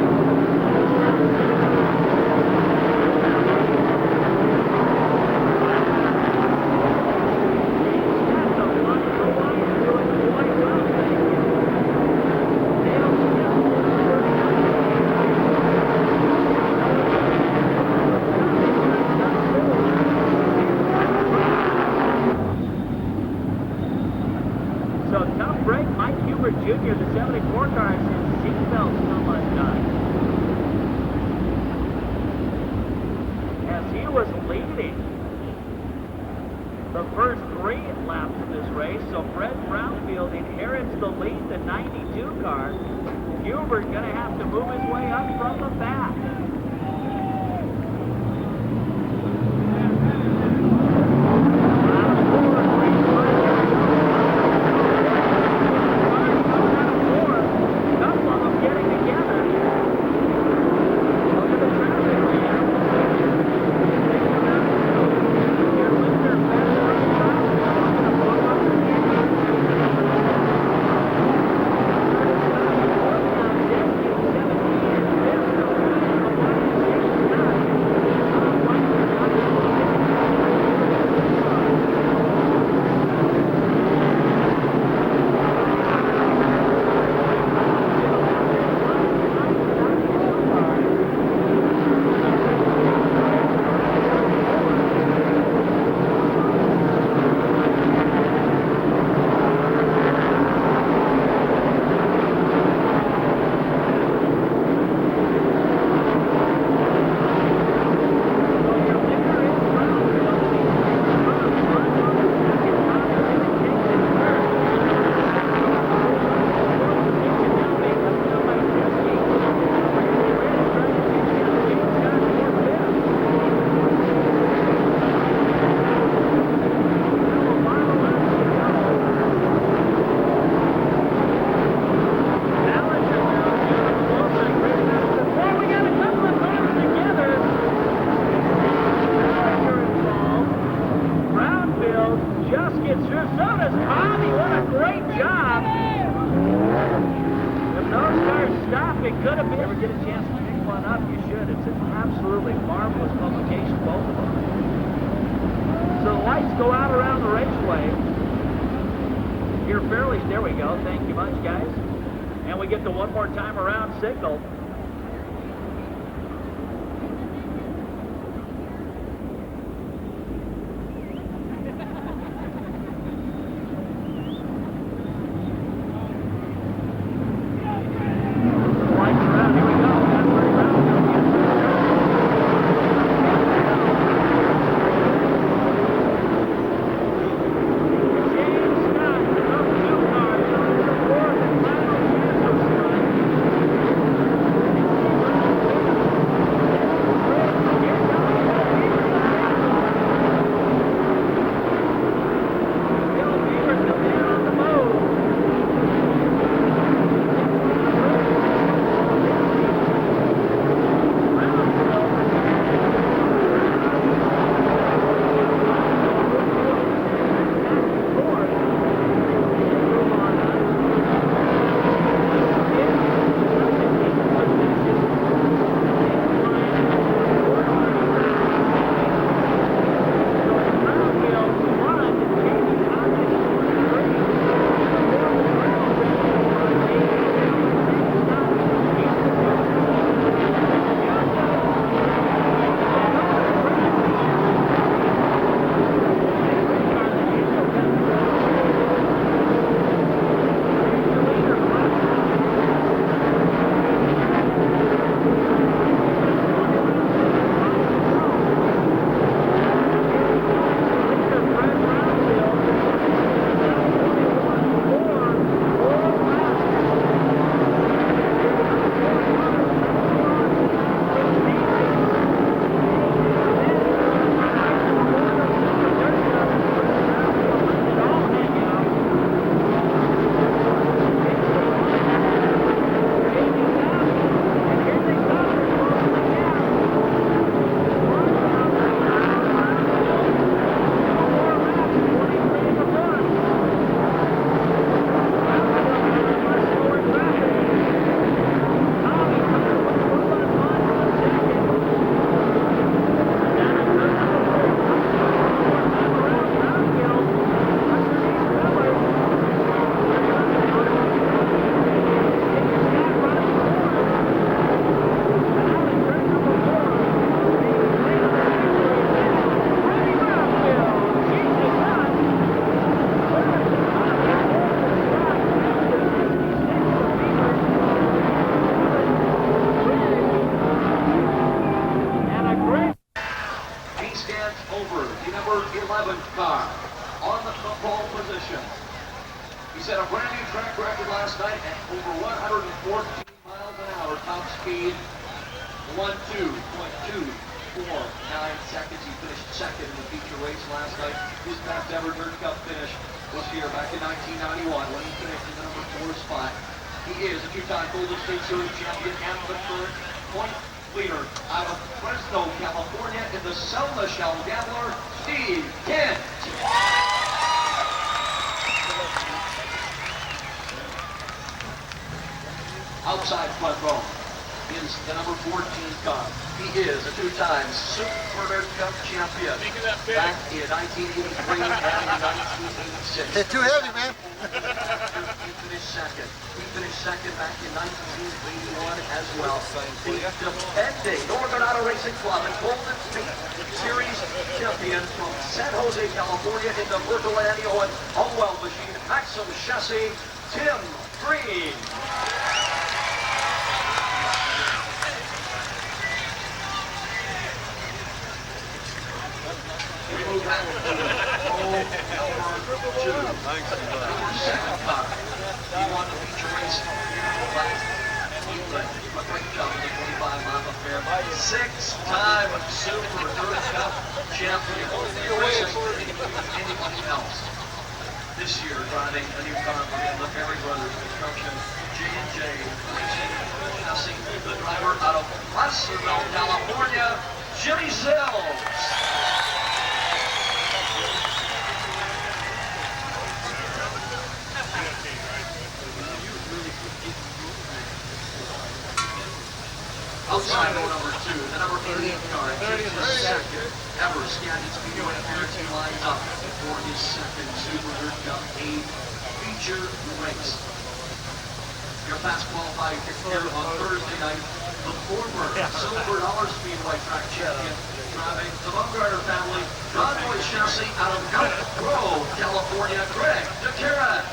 Jr., the 74 car, has his seatbelt still undone. As he was leading the first 3 laps of this race, so Fred Brownfield inherits the lead, the 92 car. Hubert going to have to move his way up from the back. Signal. over the number 11 car on the pole position. He set a brand new track record last night at over 114 miles an hour top speed. 1:2.249 seconds. He finished second in the feature race last night. His best ever Dirt Cup finish was here back in 1991 when he finished in the number 4 spot. He is a two-time Golden State Series champion and the current point leader out of Fresno, California in the San Michelle Gambler, Steve Kent. Outside front row is the number 14 car. He is a two-time Super Dirt Cup champion back in 1983 and in 1986. It's too heavy, man. He finished second. He finished second back in 1981 as well. The defending Northern Auto Racing Club and Golden State Series champion from San Jose, California in the Bertolani and Hallwell machine, Maxim chassis, Tim Green. We move back to number 2. Number 7 car. He won the feature race last England. A great job in the 25-mile affair. 6-time Super Dirt Cup champion. Anybody else this year driving a new car for the Perry Brothers Construction J&J Racing chassis. The driver out of Placerville, California, Jimmy Sills. Outside row number 2, the number 38 car, Jason second ever Skagit Speedway appearance. He lines up for his second Super Dirt Cup A feature race. Your fast qualifying here on Thursday night, the former Silver Dollar Speedway track champion, driving the Bumgarner family, Convoy chassis out of Elk Grove, California, Greg Gutierrez.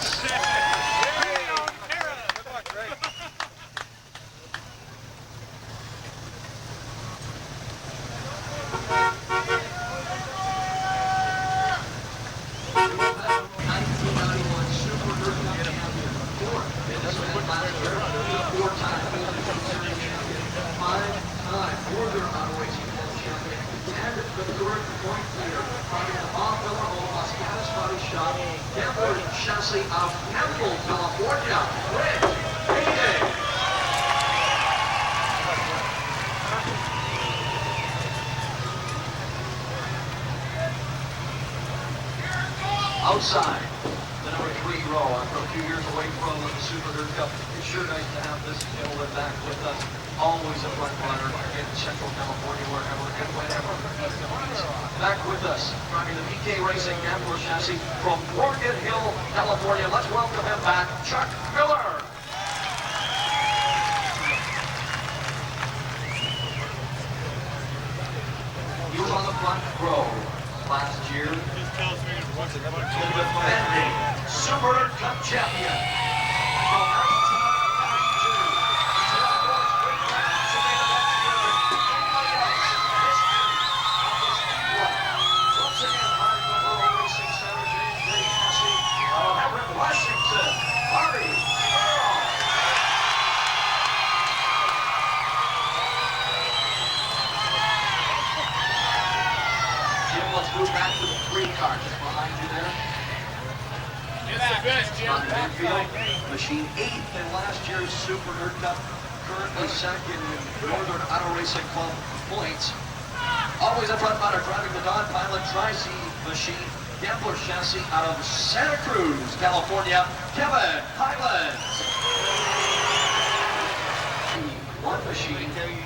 Chassis of Campbell, California, Rich Hayden. Outside, the number 3 row, after a few years away from the Super Dirt Cup, it's sure nice to have this gentleman back with us. Always a front runner in Central California, wherever and whenever he competes. Back with us, driving the BK Racing Gambler chassis from Morgan Hill, California. Let's welcome him back, Chuck Miller. He was on the front row last year. The defending Super Dirt Cup champion from 1992. Washington, Harvey. Jim, let's move back to the 3 car just behind you there. It's the best, Jim. Midfield, machine 8th in last year's Super Dirt Cup, currently second in Northern Auto Racing Club points. Always a front runner driving the Don Pilot Tri-C machine. Gambler chassis out of Santa Cruz, California, Kevin Highlands. One machine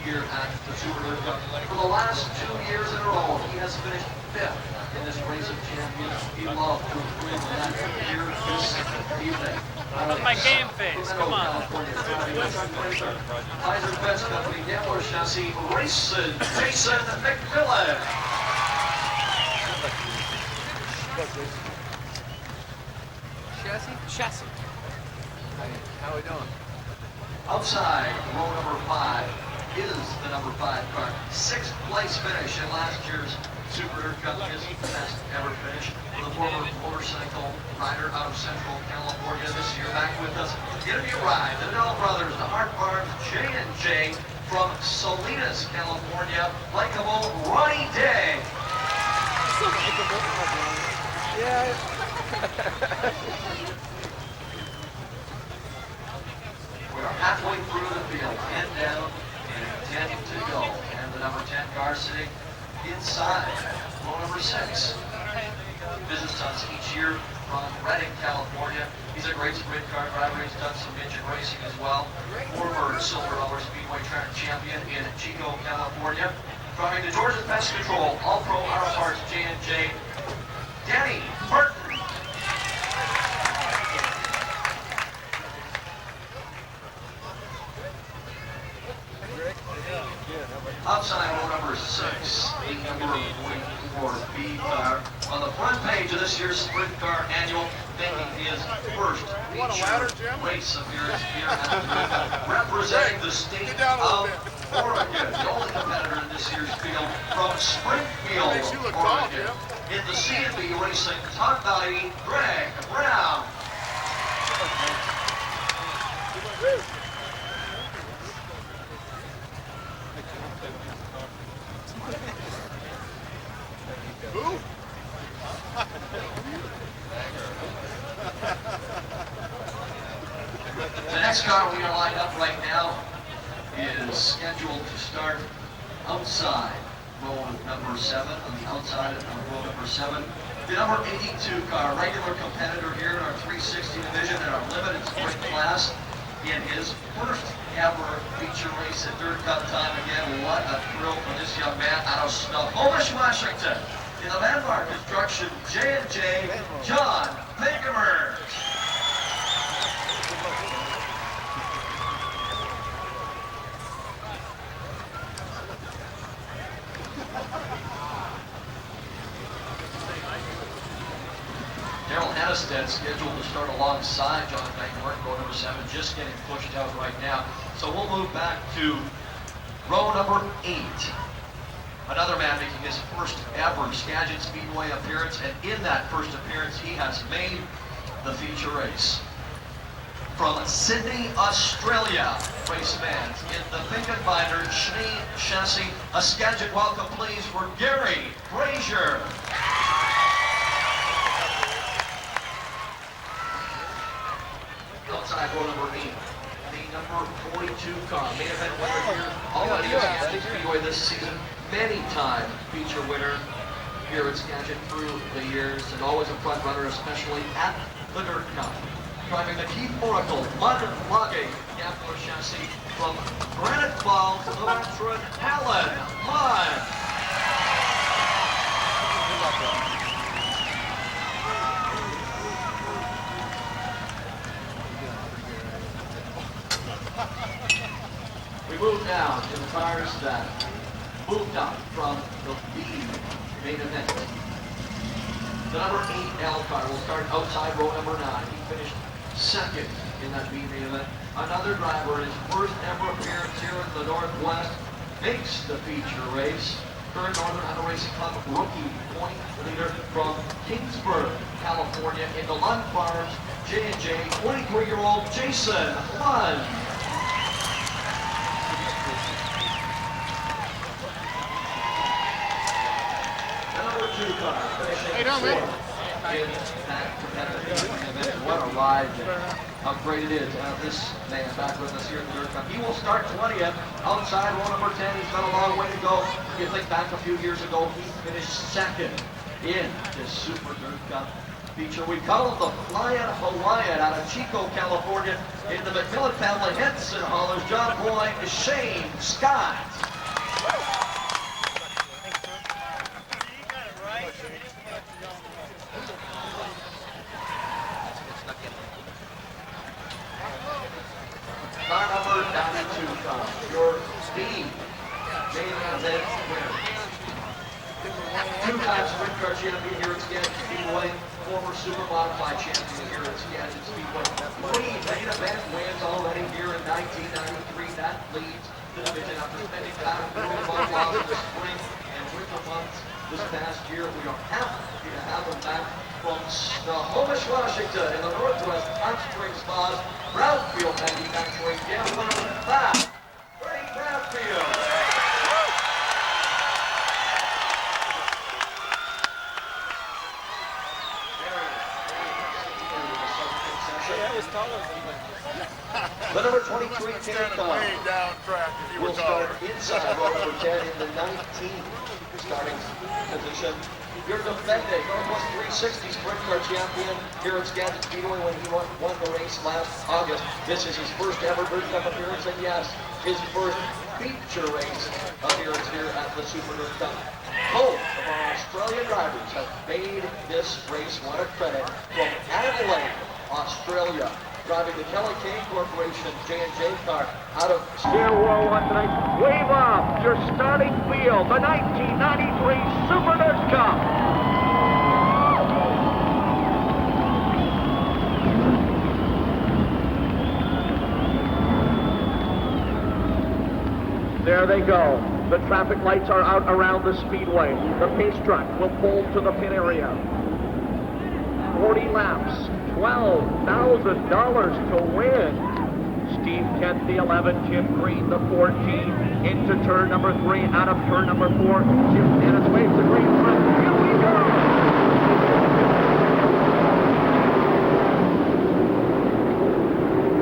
here at the Super Dirt Cup. For the last 2 years in a row, he has finished 5th in this race of champions. He loved to win that here this evening. With my game face, come on. Kaiser-Benz Company, Gambler chassis, racing Jason McMillan. Chassis. How we doing? Outside, row number 5 is the number 5 car. 6th place finish in last year's Super Dirt Cup, his best ever finish. For the former motorcycle rider out of Central California this year, back with us. Gonna be a ride. The Dell brothers, the Hart Barnes, J&J from Salinas, California. Likeable Ronnie Day. Yeah. We're halfway through the field, 10 down and 10 to go. And the number 10 car sitting inside row number 6. Visits us each year from Redding, California. He's a great sprint car driver. He's done some midget racing as well. Former Silver Dollar Speedway track champion in Chico, California. Driving the Georgia Pest Control All-Pro Auto Parts J&J, Danny Martin. Outside row number 6, the number 44 B car. On the front page of this year's Sprint Car Annual, making his first feature race appearance here at representing the state of Oregon. The only competitor in this year's field from Springfield, Oregon. In the C&B Racing Top Valley, Greg Brown. The next car we are lined up right now is scheduled to start outside row number 7, on the outside of row number 7. The number 82 car, regular competitor here in our 360 division in our limited sprint class. In his first ever feature race at Dirt Cup time. Again, what a thrill for this young man out of Snohomish, Washington. In the Landmark Construction J&J, John Pinkermers. Daryl Hannestead scheduled to start alongside John Pinkermers, row number 7, just getting pushed out right now. So we'll move back to row number 8. Another man making his first ever Skagit Speedway appearance, and in that first appearance, he has made the feature race. From Sydney, Australia, race fans in the Pink and Binder Schnee chassis. A Skagit welcome, please, for Gary Frazier. Outside row number 8. The number 42 car, main event winner here, already at Skagit Speedway this season. Many-time feature winner here at Skagit through the years, and always a front runner, especially at the Dirt Cup. Driving the Keith Oracle mud logging Gambler chassis from Granite Falls, Lutheran, Allen Mud. We move now to the cars that moved up from the B main event. The number 8 L car will start outside row number 9. He finished second in that B main event. Another driver in his first ever appearance here in the Northwest makes the feature race. Current Northern Auto Racing Club rookie point leader from Kingsburg, California, in the Lund Farms J&J, 23-year-old Jason Lund. Hey, down, man. What a ride. How great it is to have this man back with us here at the Dirt Cup. He will start 20th outside row number 10. He's got a long way to go. If you think back a few years ago, he finished second in this Super Dirt Cup feature. We call him the Flying Hawaiian out of Chico, California. In the McMillan family Henson haulers, John Boy, Shane Scott. Car number 92, your speed main event winner. Two-time sprint car champion here at Skagit Speedway, former super modified champion here at Skagit Speedway. 3 main event wins already here in 1993. That leads the division after spending time doing both laws in the spring and winter months this past year. We are happy to have them back from Snohomish, Washington, in the Northwest Hot Springs Spas, Brownfield Manufacturing, Gambler, back, Freddie Brownfield. The number 23 Kenny Cobb will start inside row number 10 in the 19th starting position. Your defending Northwest 360 Sprint Car champion here at Skagit Speedway when he won the race last August. This is his first ever Dirt Cup appearance, and yes, his first feature race appearance here at the Super Dirt Cup. Both of our Australian drivers have made this race one a credit from Adelaide, Australia. Driving the Kelly Kane Corporation J&J car out of Steer War 1 tonight. Wave off your starting field, the 1993 Super Dirt Cup. There they go. The traffic lights are out around the speedway. The pace truck will pull to the pit area. 40 laps. $12,000 to win. Steve Kent, the 11, Jim Green, the 14, into turn number 3, out of turn number 4. Jim Dennis waves the green flag. Here we go!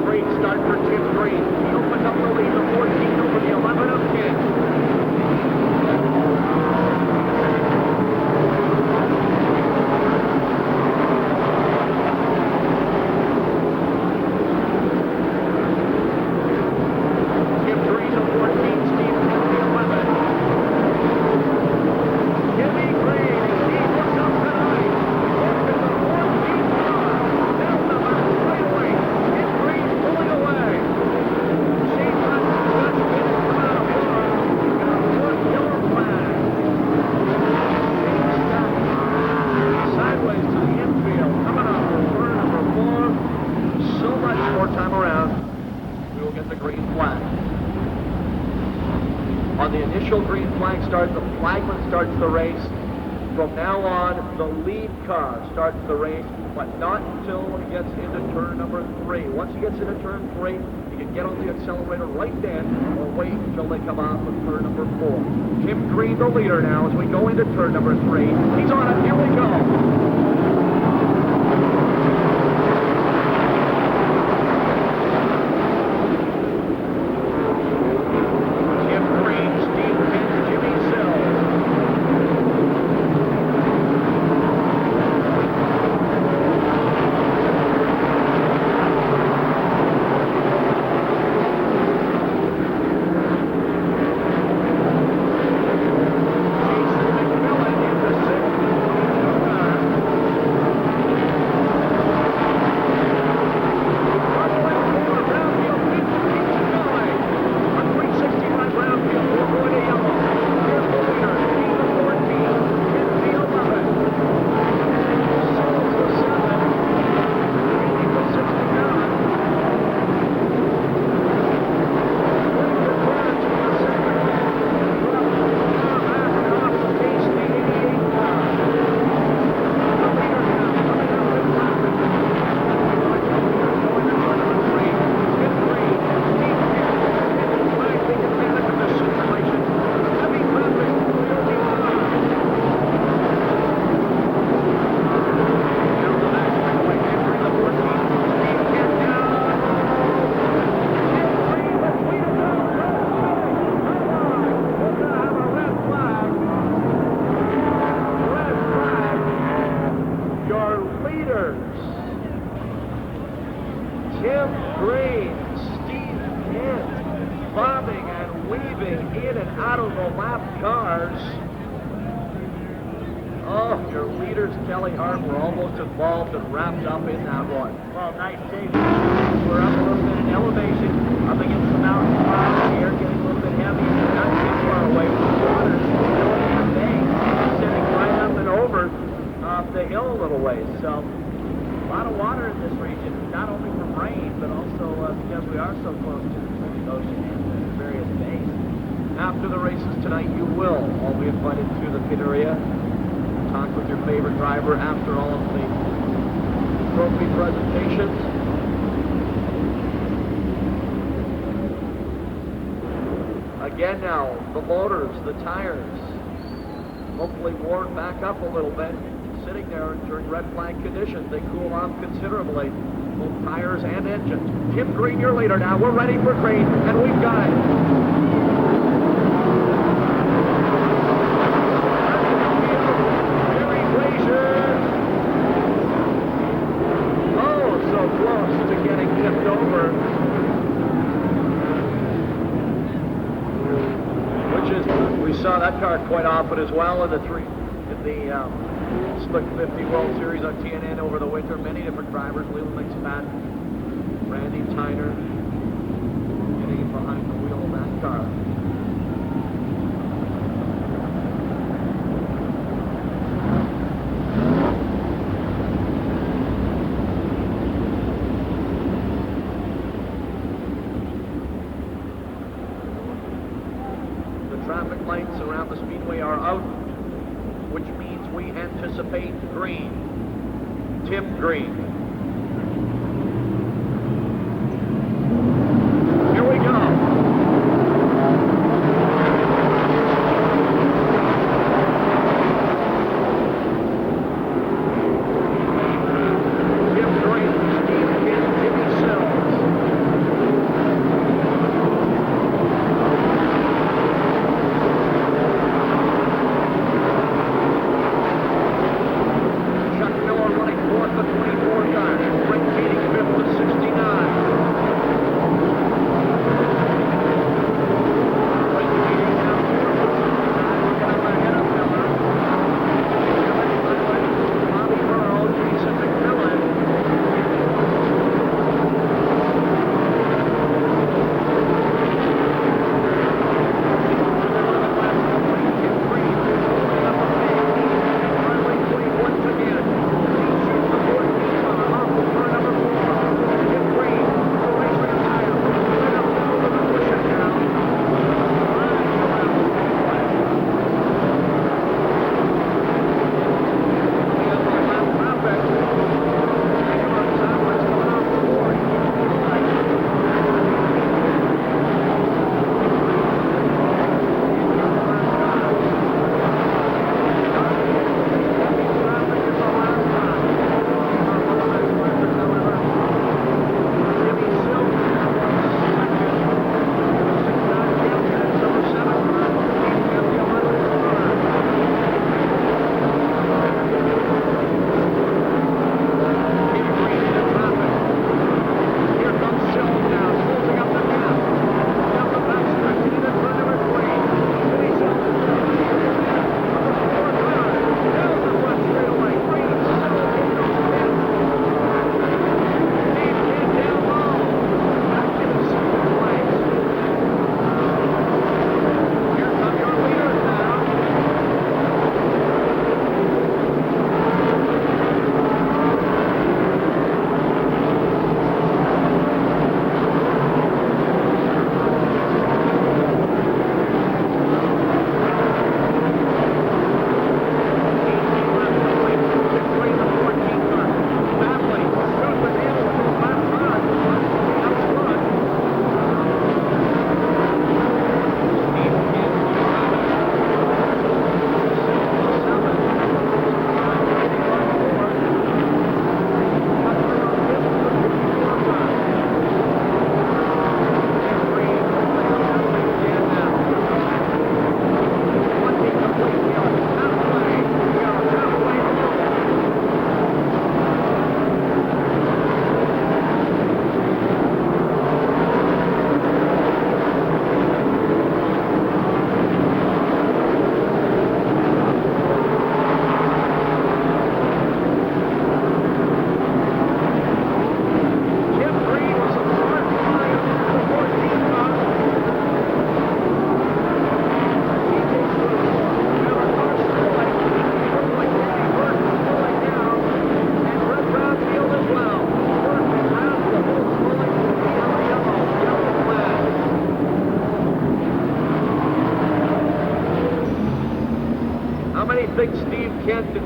Great start for Jim Green. He opened up the lead, the 14 over the 11 of Kent. Starts the race. From now on, the lead car starts the race, but not until he gets into turn number 3. Once he gets into turn 3, he can get on the accelerator right then, or wait until they come off of turn number 4. Jim Green, the leader now, as we go into turn number 3. He's on it. Here we go. After the races tonight, you will all be invited to the pit area. Talk with your favorite driver after all of the trophy presentations. Again now, the motors, the tires, hopefully warm back up a little bit. Sitting there during red flag conditions, they cool off considerably, both tires and engines. Tim Green, your leader now. We're ready for Green, and we've got it. That car quite often as well in the Slick 50 World Series on TNN over the winter. Many different drivers, Leland McSpadden, Randy Tyner, getting behind the wheel of that car. Traffic lights around the speedway are out, which means we anticipate Green, Tim Green. Here we go. Tim Green, Steve Kent, Jimmy Sills. Chuck Miller running fourth with 24 guys.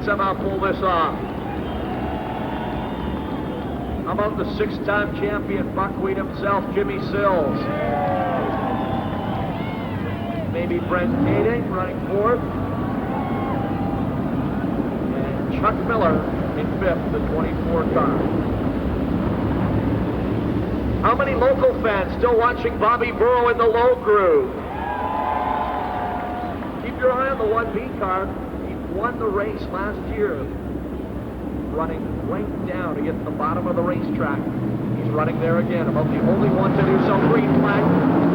can somehow pull this off. How about the six-time champion buckwheat himself, Jimmy Sills? Maybe Brent Kading running fourth. And Chuck Miller in fifth, the 24 car. How many local fans still watching Bobby Burrow in the low groove? Keep your eye on the 1B car. He won the race last year, running right down to get to the bottom of the racetrack. He's running there again, about the only one to do so. Green flag.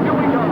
Here we go.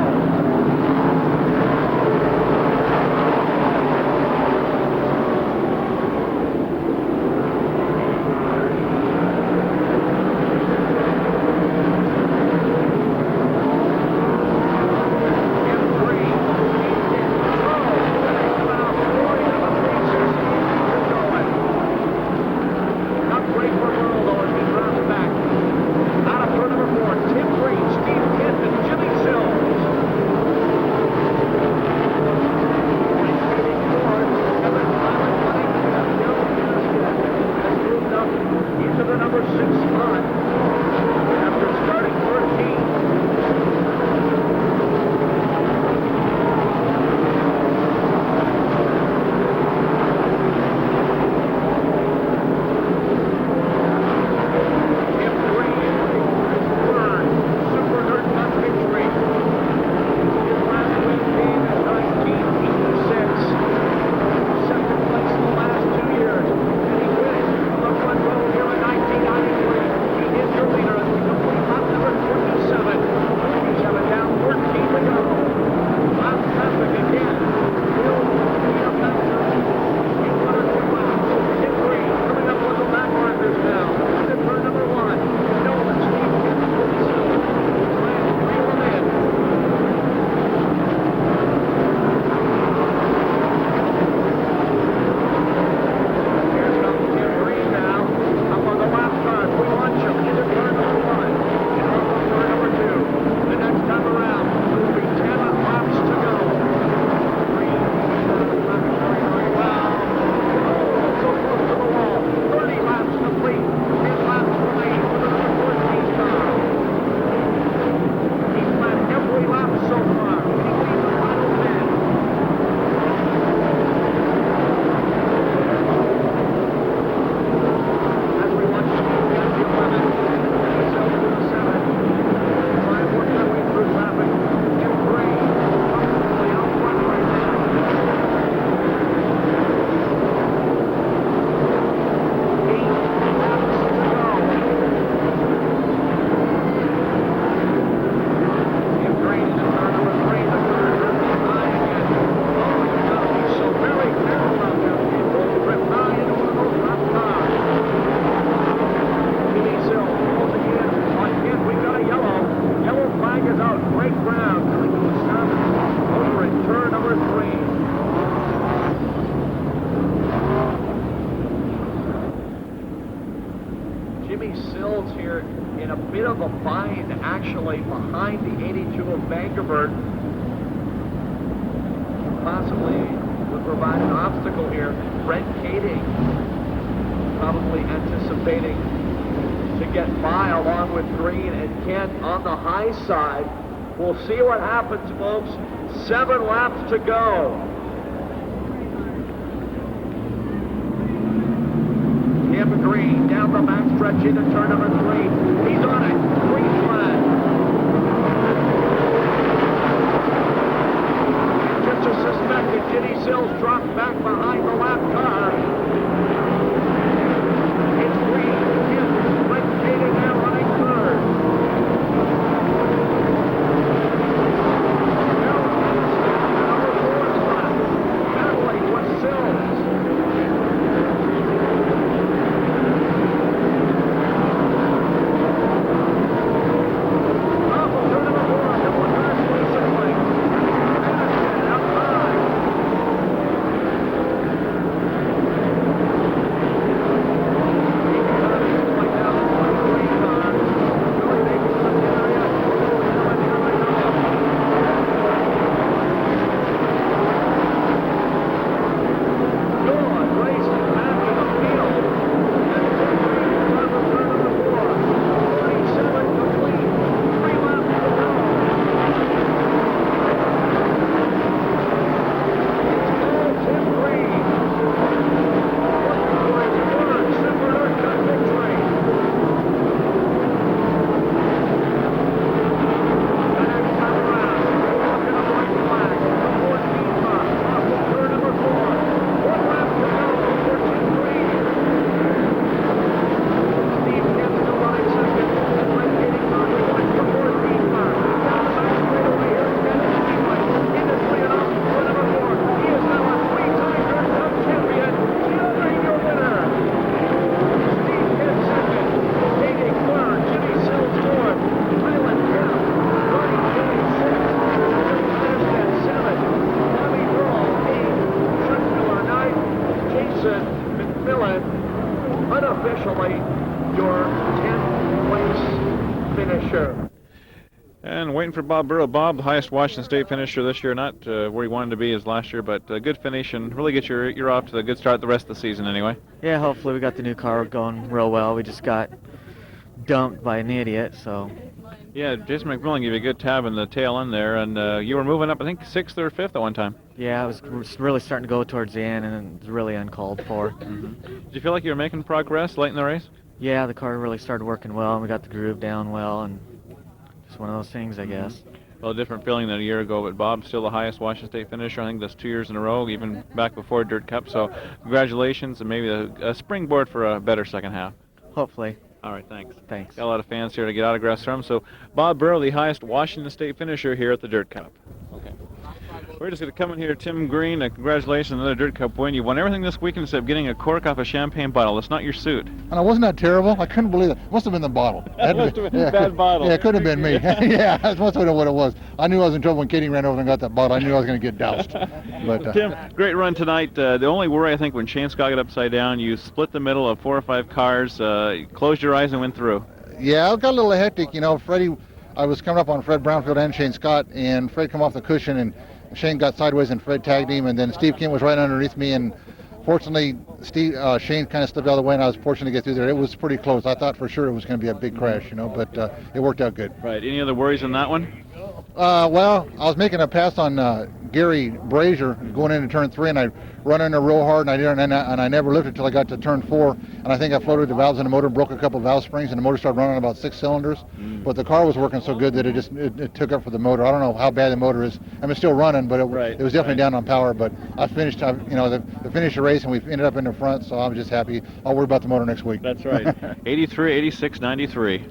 Actually behind the 82 of Vangerberg. Possibly would provide an obstacle here. Brent Kading probably anticipating to get by along with Green and Kent on the high side. We'll see what happens, folks. 7 laps to go. Tim Green down the backstretch into turn number 3. He's on it. Green flag. Just as suspected, Jimmy Sills dropped back behind the lap car. It's Green. Kent, Brent Kading now running third. Number 4 spot. Battling with Sills. unofficially your 10th place finisher. And waiting for Bob Burrow. Bob, the highest Washington State finisher this year, not where he wanted to be as last year, but a good finish and really get you're off to a good start the rest of the season anyway. Yeah, hopefully we got the new car going real well. We just got dumped by an idiot, so. Yeah, Jason McMillan gave you a good tab in the tail end there, and you were moving up, I think, 6th or 5th at one time. Yeah, it was really starting to go towards the end, and it was really uncalled for. Did you feel like you were making progress late in the race? Yeah, the car really started working well, and we got the groove down well, and just one of those things, I guess. Well, a different feeling than a year ago, but Bob's still the highest Washington State finisher. I think that's 2 years in a row, even back before Dirt Cup. So congratulations, and maybe a springboard for a better second half. Hopefully. All right, thanks. Thanks. Got a lot of fans here to get autographs from. So Bob Burrow, the highest Washington State finisher here at the Dirt Cup. Okay. We're just going to come in here, Tim Green. Congratulations on another Dirt Cup win. You won everything this weekend except getting a cork off a champagne bottle. It's not your suit. And wasn't that terrible? I couldn't believe it. Must have been the bottle. Must have been a bad bottle. Yeah, it could have been me. Yeah, that's must have been what it was. I knew I was in trouble when Katie ran over and got that bottle. I knew I was going to get doused. But Tim, great run tonight. The only worry, I think, when Shane Scott got upside down, you split the middle of 4 or 5 cars, closed your eyes and went through. Yeah, it got a little hectic. You know, Freddie, I was coming up on Fred Brownfield and Shane Scott, and Fred come off the cushion, and Shane got sideways, and Fred tagged him, and then Steve Kent was right underneath me, and fortunately, Shane kind of stepped out of the way, and I was fortunate to get through there. It was pretty close. I thought for sure it was going to be a big crash, you know, but it worked out good. Right. Any other worries on that one? Well, I was making a pass on Gary Brazier going into turn 3, and I run in there real hard, and I never lifted until I got to turn 4, and I think I floated the valves in the motor, broke a couple of valve springs, and the motor started running on about 6 cylinders. But the car was working so good that it took up for the motor. I don't know how bad the motor is. I mean, it's still running, but it was definitely down on power. But I finished, the finished the race, and we ended up in the front, so I'm just happy. I'll worry about the motor next week. That's right. 83, 86, 93.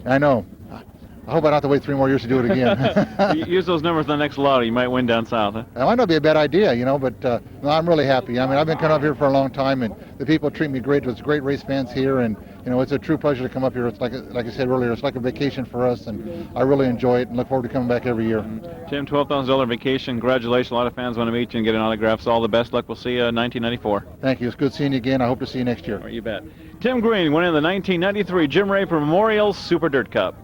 I know. I hope I don't have to wait 3 more years to do it again. Use those numbers in the next lotto. You might win down south. Huh? That might not be a bad idea, you know, but no, I'm really happy. I mean, I've been coming up here for a long time, and the people treat me great. There's great race fans here, and, you know, it's a true pleasure to come up here. It's like I said earlier, it's like a vacation for us, and I really enjoy it and look forward to coming back every year. Tim, $12,000 vacation. Congratulations. A lot of fans want to meet you and get an autograph. So all the best luck. We'll see you in 1994. Thank you. It's good seeing you again. I hope to see you next year. All right, you bet. Tim Green winning the 1993 Jim Raper Memorial Super Dirt Cup.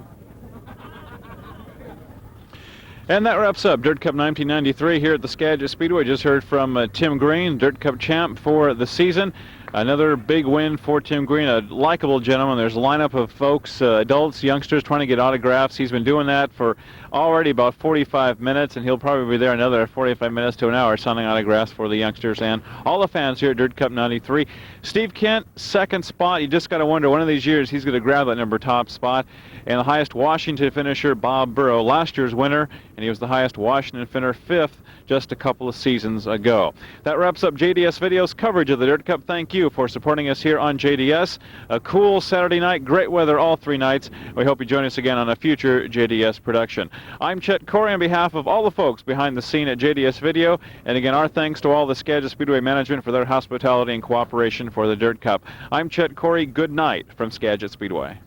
And that wraps up Dirt Cup 1993 here at the Skagit Speedway. Just heard from Tim Green, Dirt Cup champ for the season. Another big win for Tim Green, a likable gentleman. There's a lineup of folks, adults, youngsters, trying to get autographs. He's been doing that for already about 45 minutes, and he'll probably be there another 45 minutes to an hour signing autographs for the youngsters and all the fans here at Dirt Cup 93. Steve Kent, second spot. You just got to wonder, one of these years he's going to grab that number top spot. And the highest Washington finisher, Bob Burrow, last year's winner, and he was the highest Washington finisher, 5th, just a couple of seasons ago. That wraps up JDS Video's coverage of the Dirt Cup. Thank you for supporting us here on JDS. A cool Saturday night, great weather all 3 nights. We hope you join us again on a future JDS production. I'm Chet Corey on behalf of all the folks behind the scene at JDS Video. And again, our thanks to all the Skagit Speedway management for their hospitality and cooperation for the Dirt Cup. I'm Chet Corey. Good night from Skagit Speedway.